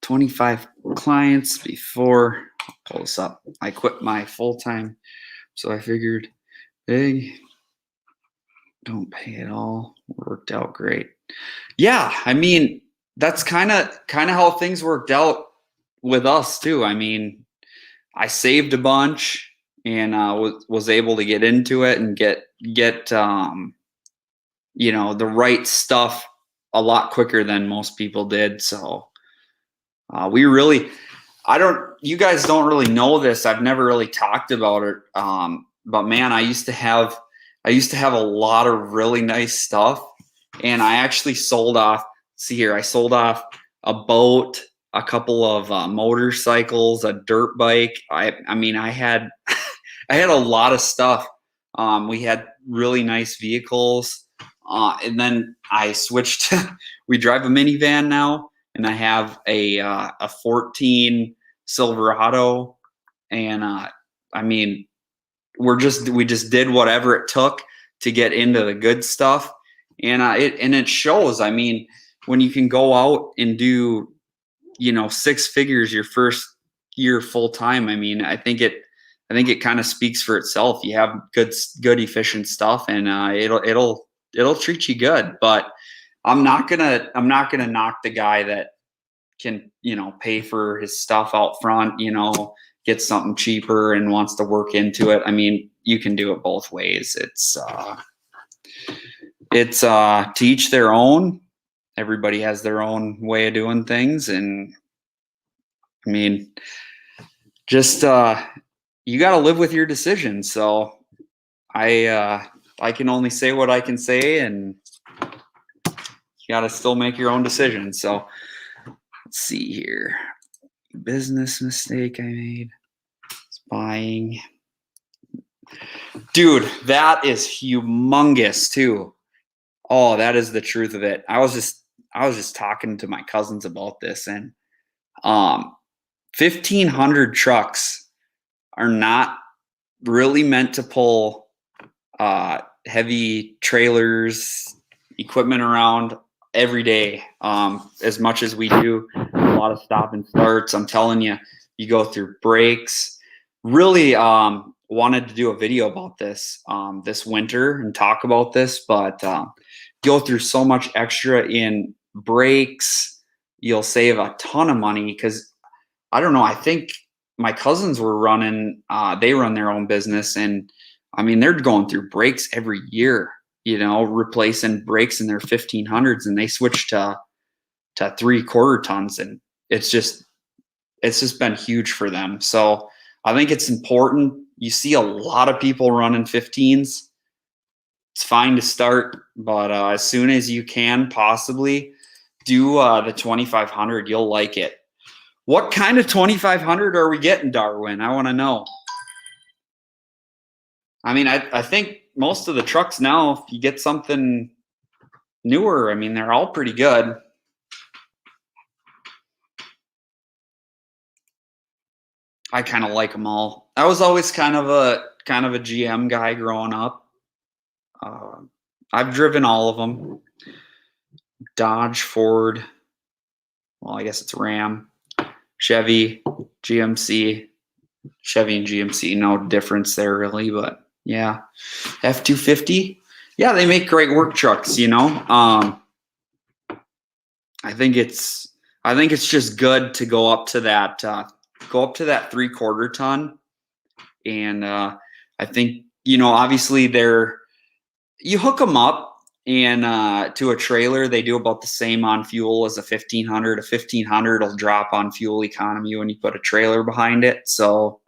25 clients before, I'll pull this up. I quit my full-time, so I figured big, don't pay at all. Worked out great. Yeah, I mean, that's kind of how things worked out with us too. I mean, I saved a bunch and was able to get into it and get you know, the right stuff a lot quicker than most people did. So we really, you guys don't really know this. I've never really talked about it. But man, I used to have a lot of really nice stuff, and I actually sold off. See here, I sold off a boat, a couple of motorcycles, a dirt bike. I mean, I had I had a lot of stuff. We had really nice vehicles, and then I switched. We drive a minivan now, and I have a 14 Silverado, and I mean, we just did whatever it took to get into the good stuff, and it shows. I mean, when you can go out and do, you know, 6 figures your first year full time, I mean, I think it kind of speaks for itself. You have good efficient stuff, and it'll treat you good. But I'm not gonna knock the guy that can, you know, pay for his stuff out front, you know, get something cheaper and wants to work into it. I mean, you can do it both ways. It's to each their own. Everybody has their own way of doing things, and I mean, just you got to live with your decisions. So I can only say what I can say, and you got to still make your own decisions. So let's see here. Business mistake I made. It's buying. Dude, that is humongous too. Oh, that is the truth of it. I was just talking to my cousins about this, and 1,500 trucks are not really meant to pull heavy trailers, equipment around every day, as much as we do. A lot of stop and starts. I'm telling you, you go through breaks. Really wanted to do a video about this this winter and talk about this, but go through so much extra in breaks. You'll save a ton of money because I don't know. I think my cousins were running. They run their own business, and I mean, they're going through breaks every year. You know, replacing brakes in their 1500s, and they switched to 3/4 tons, and it's just been huge for them. So I think it's important. You see a lot of people running 15s. It's fine to start, but as soon as you can possibly do the 2500, you'll like it. What kind of 2500 are we getting, Darwin? I want to know. I mean, I think most of the trucks now, if you get something newer, I mean, they're all pretty good. I kind of like them all. I was always kind of a GM guy growing up. I've driven all of them. Dodge, Ford. Well, I guess it's Ram, Chevy, GMC. Chevy and GMC, no difference there really, but yeah. F-250. Yeah, they make great work trucks, you know. I think it's just good to go up to that 3/4 ton, and I think, you know, obviously you hook them up and to a trailer, they do about the same on fuel as a 1500. A 1500 will drop on fuel economy when you put a trailer behind it. So,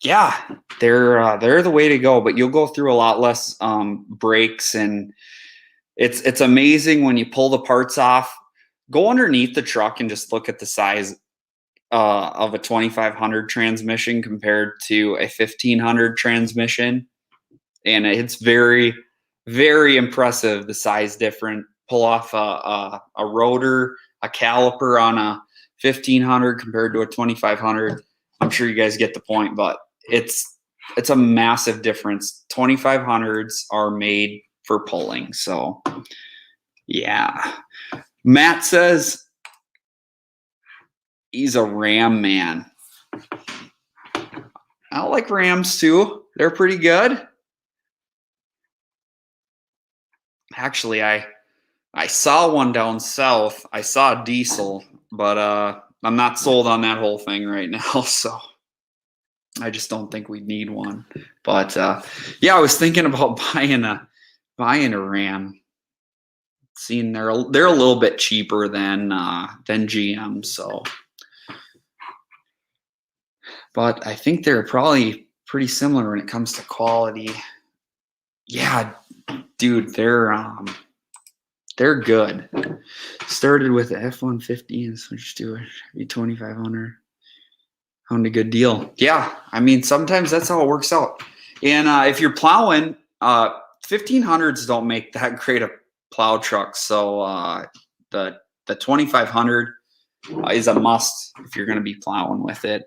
yeah, they're the way to go. But you'll go through a lot less brakes, and it's amazing when you pull the parts off. Go underneath the truck and just look at the size of a 2500 transmission compared to a 1500 transmission, and it's very, very impressive, the size difference. Pull off a rotor, a caliper on a 1500 compared to a 2500. I'm sure you guys get the point, but it's a massive difference. 2500s are made for pulling. So yeah, Matt says he's a Ram man. I like Rams too. They're pretty good. Actually, I saw one down south. I saw a diesel, but I'm not sold on that whole thing right now. So I just don't think we need one. But yeah, I was thinking about buying a Ram. Seeing they're a little bit cheaper than GM. So, but I think they're probably pretty similar when it comes to quality. Yeah, dude, they're good. Started with the F-150 and switched to a 2500. Found a good deal. Yeah, I mean, sometimes that's how it works out. And if you're plowing, 1500s don't make that great a plow truck. So the 2500 is a must if you're going to be plowing with it.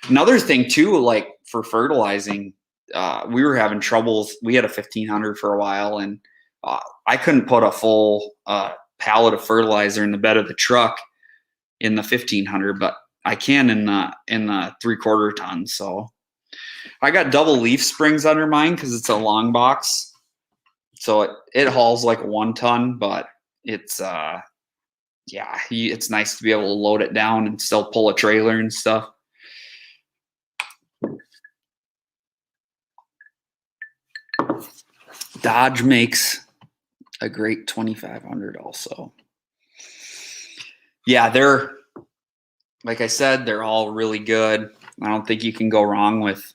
Another thing too, like for fertilizing, we were having troubles. We had a 1500 for a while, and I couldn't put a full pallet of fertilizer in the bed of the truck in the 1500, but I can in the 3/4 ton. So I got double leaf springs under mine because it's a long box, so it hauls like a 1 ton, but it's yeah, it's nice to be able to load it down and still pull a trailer and stuff. Dodge makes a great 2500 also. Yeah, they're, like I said, they're all really good. I don't think you can go wrong with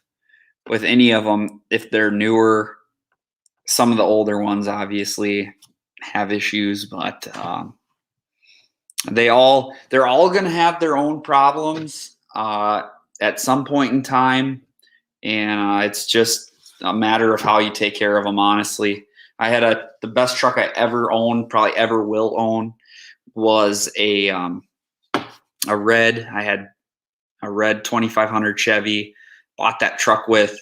any of them if they're newer. Some of the older ones obviously have issues, but they're all going to have their own problems at some point in time, and it's just a matter of how you take care of them. Honestly, I had the best truck I ever owned, probably ever will own, was a red. I had a red 2500 Chevy. Bought that truck with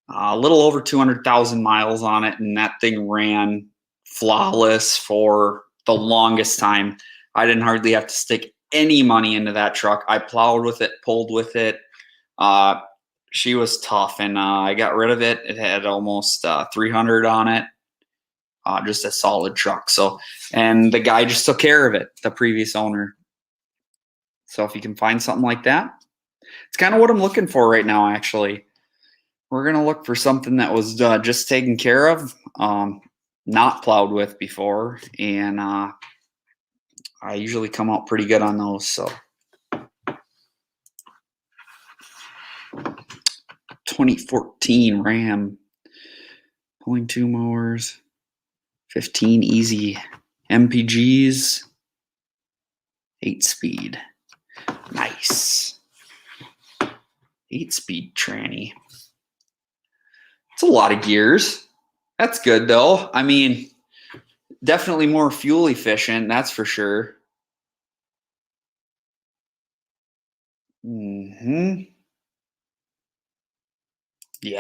a little over 200,000 miles on it, and that thing ran flawless for the longest time. I didn't hardly have to stick any money into that truck. I plowed with it, pulled with it. She was tough, and I got rid of it. It had almost 300 on it. Just a solid truck. So, and the guy just took care of it, the previous owner. So if you can find something like that, it's kind of what I'm looking for right now, actually. We're going to look for something that was just taken care of, not plowed with before, and I usually come out pretty good on those. So 2014 Ram, pulling 2 mowers, 15 easy MPGs, 8-speed. Nice. 8-speed tranny. It's a lot of gears. That's good though. I mean, definitely more fuel efficient, that's for sure. Yeah,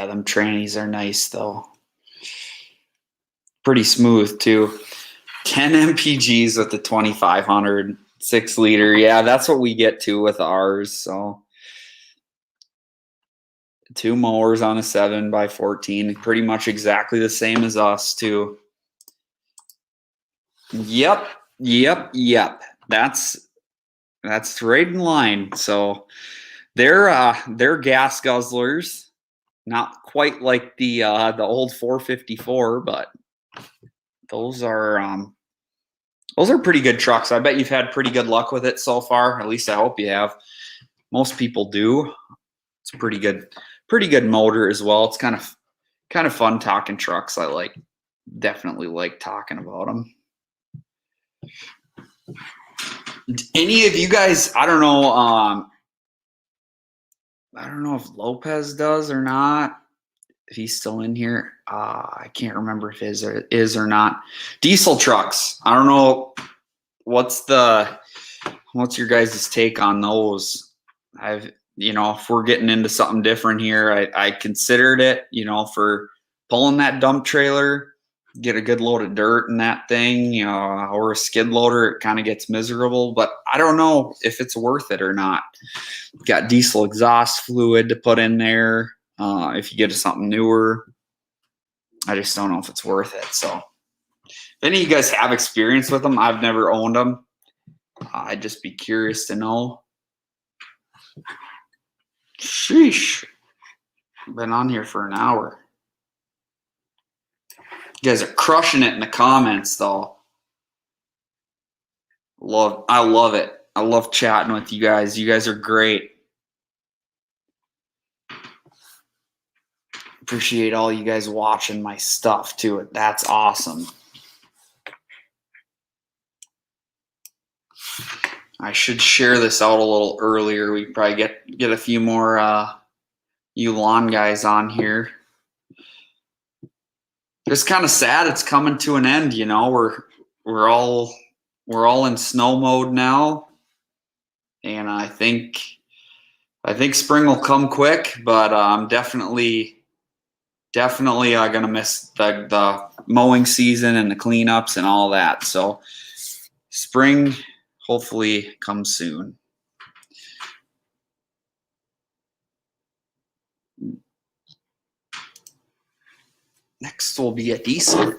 them trannies are nice though. Pretty smooth too. 10 MPGs with the 2500 6-liter. Yeah, that's what we get to with ours. So 2 mowers on a 7x14, pretty much exactly the same as us too. Yep. That's right in line. So they're gas guzzlers. Not quite like the old 454, but those are um, those are pretty good trucks. I bet you've had pretty good luck with it so far. At least I hope you have. Most people do. It's pretty good motor as well. It's kind of fun talking trucks. Definitely like talking about them. Any of you guys? I don't know if Lopez does or not. If he's still in here, I can't remember if his is or not. Diesel trucks. I don't know what's your guys' take on those. If we're getting into something different here, I considered it, for pulling that dump trailer, get a good load of dirt in that thing, or a skid loader, it kind of gets miserable, but I don't know if it's worth it or not. Got diesel exhaust fluid to put in there. If you get to something newer, I just don't know if it's worth it. So if any of you guys have experience with them, I've never owned them. I'd just be curious to know. Sheesh. Been on here for an hour. You guys are crushing it in the comments, though. I love it. I love chatting with you guys. You guys are great. Appreciate all you guys watching my stuff too. That's awesome. I should share this out a little earlier. We probably get a few more you lawn guys on here. It's kind of sad it's coming to an end, we're all in snow mode now. And I think spring will come quick, but I'm definitely gonna miss the mowing season and the cleanups and all that. So spring hopefully comes soon. Next will be a diesel.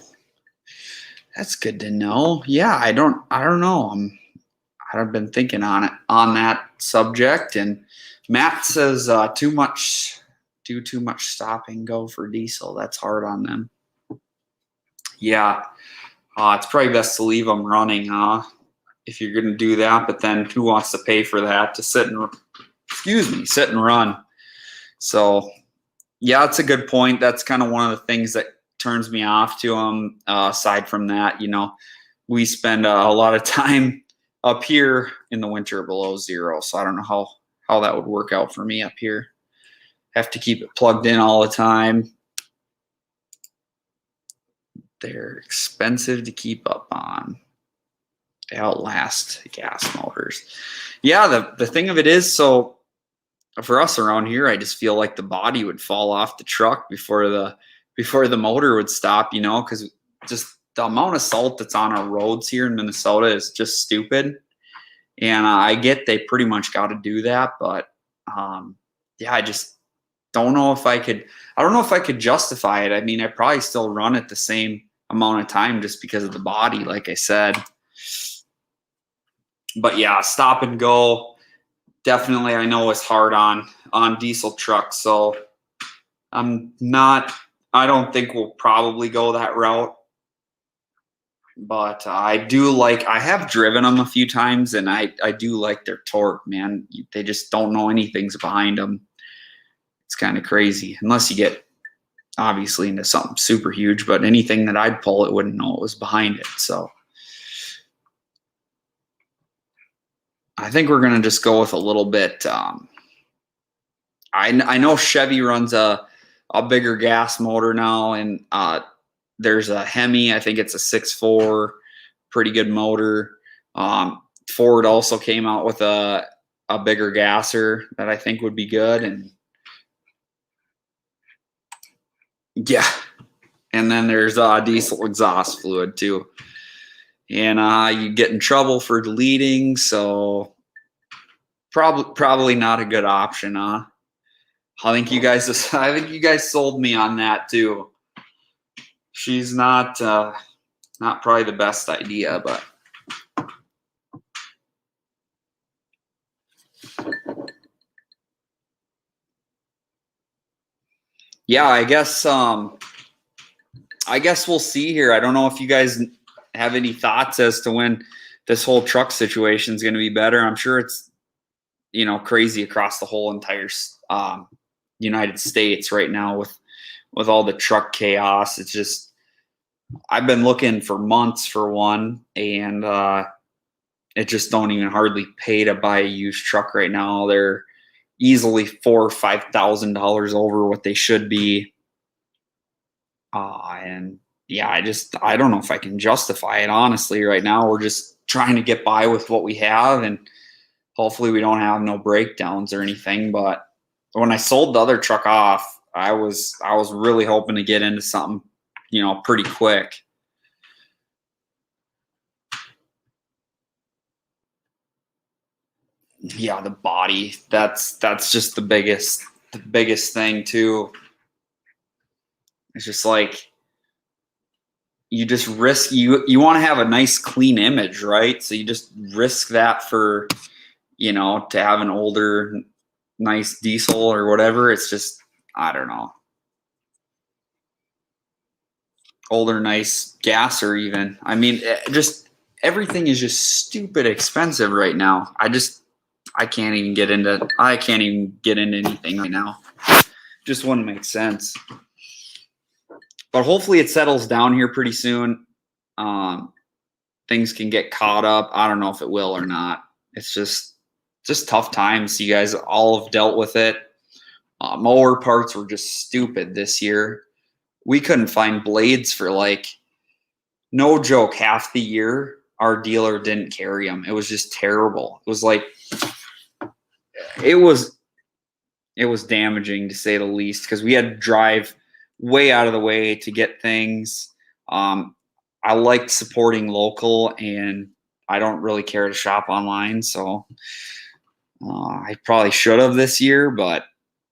That's good to know. Yeah, I don't know. I've been thinking on that subject, and Matt says too much stop and go for diesel. That's hard on them. Yeah, it's probably best to leave them running, if you're going to do that. But then who wants to pay for that to sit and run? So yeah, that's a good point. That's kind of one of the things that turns me off to them. Aside from that, we spend a lot of time up here in the winter below zero. So I don't know how that would work out for me up here. Have to keep it plugged in all the time. They're expensive to keep up on. They outlast gas motors. Yeah, the thing of it is, so for us around here, I just feel like the body would fall off the truck before the motor would stop, because just the amount of salt that's on our roads here in Minnesota is just stupid. And I get they pretty much got to do that, but yeah, I just don't know if I could. I don't know if I could justify it. I mean, I probably still run it the same amount of time just because of the body, like I said. But yeah, stop and go. Definitely, I know it's hard on diesel trucks. So I don't think we'll probably go that route. But I have driven them a few times, and I do like their torque, man. They just don't know anything's behind them. It's kind of crazy, unless you get obviously into something super huge, but anything that I'd pull, it wouldn't know it was behind it. So I think we're going to just go with a little bit. I know Chevy runs a bigger gas motor now, and there's a Hemi. I think it's a 6.4, pretty good motor. Ford also came out with a bigger gasser that I think would be good. And yeah, and then there's diesel exhaust fluid too. And you get in trouble for deleting, so probably not a good option. I think you guys sold me on that too. She's not probably the best idea, but yeah, I guess we'll see here. I don't know if you guys have any thoughts as to when this whole truck situation is going to be better. I'm sure it's, crazy across the whole entire United States right now with all the truck chaos. It's just, I've been looking for months for one, and it just don't even hardly pay to buy a used truck right now. They're easily $4,000 or $5,000 over what they should be. And yeah, I don't know if I can justify it honestly right now. We're just trying to get by with what we have, and hopefully we don't have no breakdowns or anything. But when I sold the other truck off, I was really hoping to get into something, pretty quick. Yeah, the body, that's just the biggest thing too. It's just like, you just risk, you want to have a nice clean image, right? So you just risk that for, to have an older nice diesel or whatever. It's just, I don't know, older nice gas, or even, I mean, just everything is just stupid expensive right now. I can't even get into anything right now. Just wouldn't make sense. But hopefully it settles down here pretty soon. Things can get caught up. I don't know if it will or not. It's just tough times. You guys all have dealt with it. Mower parts were just stupid this year. We couldn't find blades for, like, no joke, half the year. Our dealer didn't carry them. It was just terrible. It was like, it was damaging, to say the least, because we had to drive way out of the way to get things. I liked supporting local, and I don't really care to shop online, so I probably should have this year, but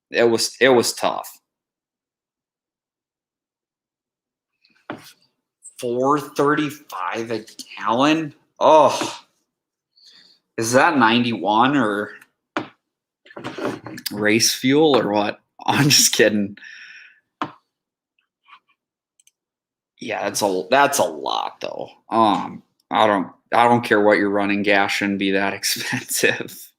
it was tough. $4.35 a gallon. Oh, is that 91 or race fuel or what? I'm just kidding. Yeah, that's a lot though. I don't care what you're running. Gas shouldn't be that expensive.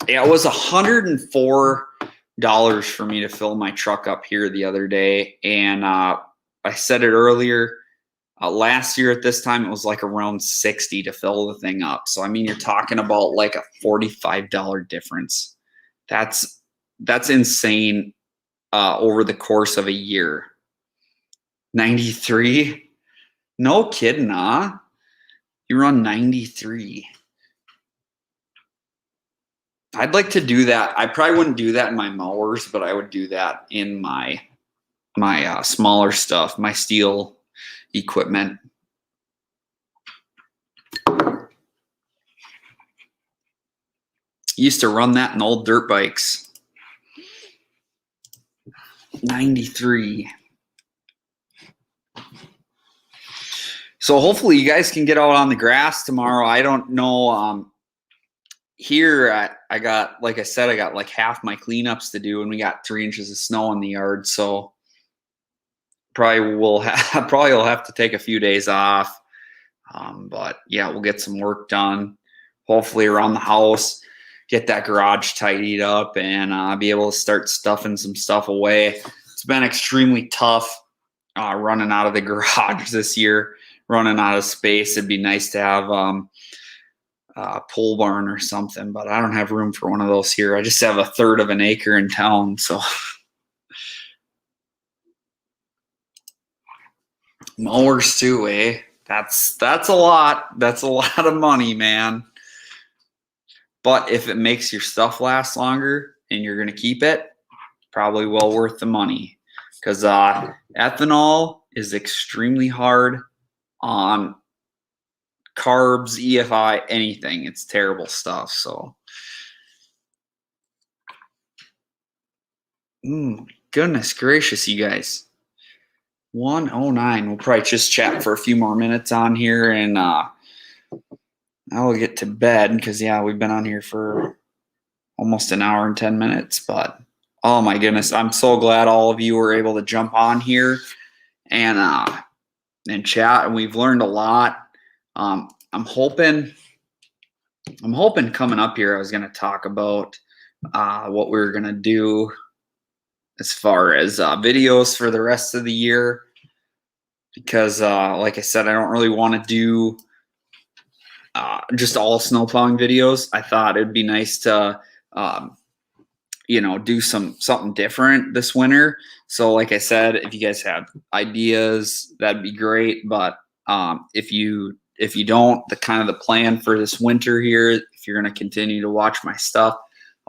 Yeah, it was $104 for me to fill my truck up here the other day, and I said it earlier. Last year at this time, it was like around $60 to fill the thing up. So I mean, you're talking about like a $45 difference. That's insane over the course of a year. 93? No kidding, huh? You run 93. I'd like to do that. I probably wouldn't do that in my mowers, but I would do that in my smaller stuff, my steel equipment. Used to run that in old dirt bikes. 93. So hopefully you guys can get out on the grass tomorrow. I don't know. Here I got, like I said, I got like half my cleanups to do, and we got 3 inches of snow in the yard. So probably will have to take a few days off. But yeah, we'll get some work done. Hopefully around the house, get that garage tidied up, and be able to start stuffing some stuff away. It's been extremely tough running out of the garage this year, running out of space. It'd be nice to have a pole barn or something, but I don't have room for one of those here. I just have 1/3 of an acre in town, so. Mowers too, eh? That's a lot. That's a lot of money, man. But if it makes your stuff last longer and you're going to keep it, probably well worth the money. Because ethanol is extremely hard on carbs, EFI, anything. It's terrible stuff. So, goodness gracious, you guys. 1:09. We'll probably just chat for a few more minutes on here, and I'll get to bed because, yeah, we've been on here for almost an hour and 10 minutes. But Oh my goodness. I'm so glad all of you were able to jump on here and chat, and we've learned a lot. I'm hoping coming up here I was going to talk about what we were going to do as far as videos for the rest of the year, because like I said, I don't really want to do just all snow plowing videos. I thought it'd be nice to do something different this winter. So like I said, if you guys have ideas, that'd be great. But if you don't, the plan for this winter here, if you're going to continue to watch my stuff,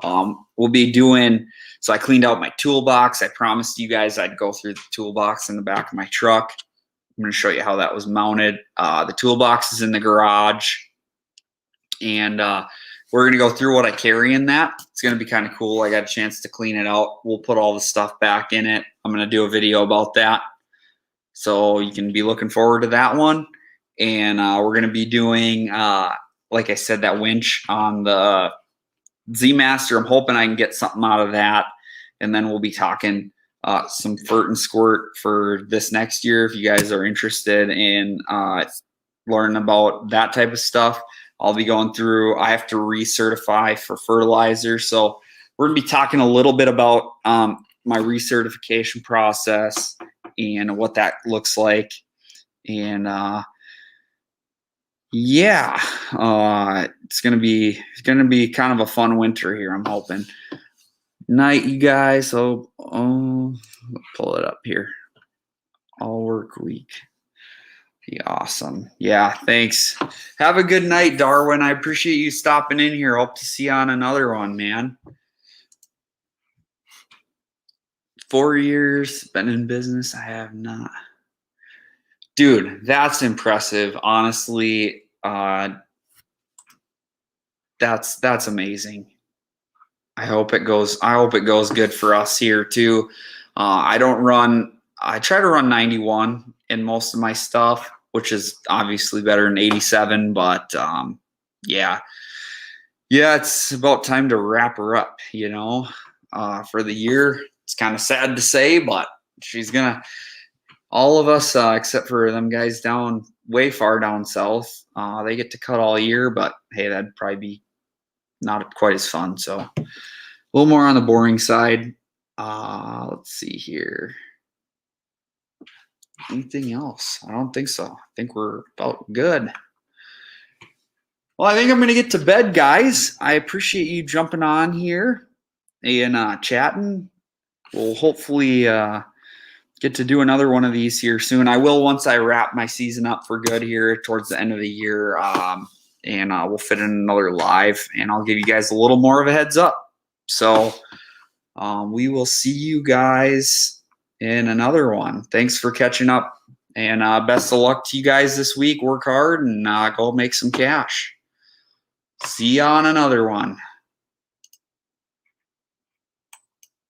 we'll be doing. So I cleaned out my toolbox. I promised you guys I'd go through the toolbox in the back of my truck. I'm going to show you how that was mounted. The toolbox is in the garage, and we're going to go through what I carry in that. It's going to be kind of cool. I got a chance to clean it out. We'll put all the stuff back in it. I'm going to do a video about that, so you can be looking forward to that one. And we're going to be doing, like I said, that winch on the Z-Master. I'm hoping I can get something out of that. And then we'll be talking some Furt and Squirt for this next year. If you guys are interested in learning about that type of stuff, I'll be going through. I have to recertify for fertilizer. So we're going to be talking a little bit about my recertification process and what that looks like. And yeah, it's gonna be kind of a fun winter here, I'm hoping. Night, you guys. So pull it up here. All work week. Be awesome. Yeah, thanks. Have a good night, Darwin. I appreciate you stopping in here. Hope to see you on another one, man. 4 years been in business. I have not. Dude, that's impressive. Honestly, that's amazing. I hope it goes good for us here too. I try to run 91 in most of my stuff, which is obviously better than 87, but yeah, it's about time to wrap her up, for the year. It's kind of sad to say, but she's gonna, all of us, except for them guys down way far down south, they get to cut all year, but hey, that'd probably be not quite as fun. So a little more on the boring side. Let's see here. Anything else? I don't think so. I think we're about good. Well, I think I'm going to get to bed, guys. I appreciate you jumping on here and chatting. We'll hopefully get to do another one of these here soon. I will once I wrap my season up for good here towards the end of the year. And we'll fit in another live, and I'll give you guys a little more of a heads up. So we will see you guys in another one. Thanks for catching up, and best of luck to you guys this week. Work hard and go make some cash. See you on another one.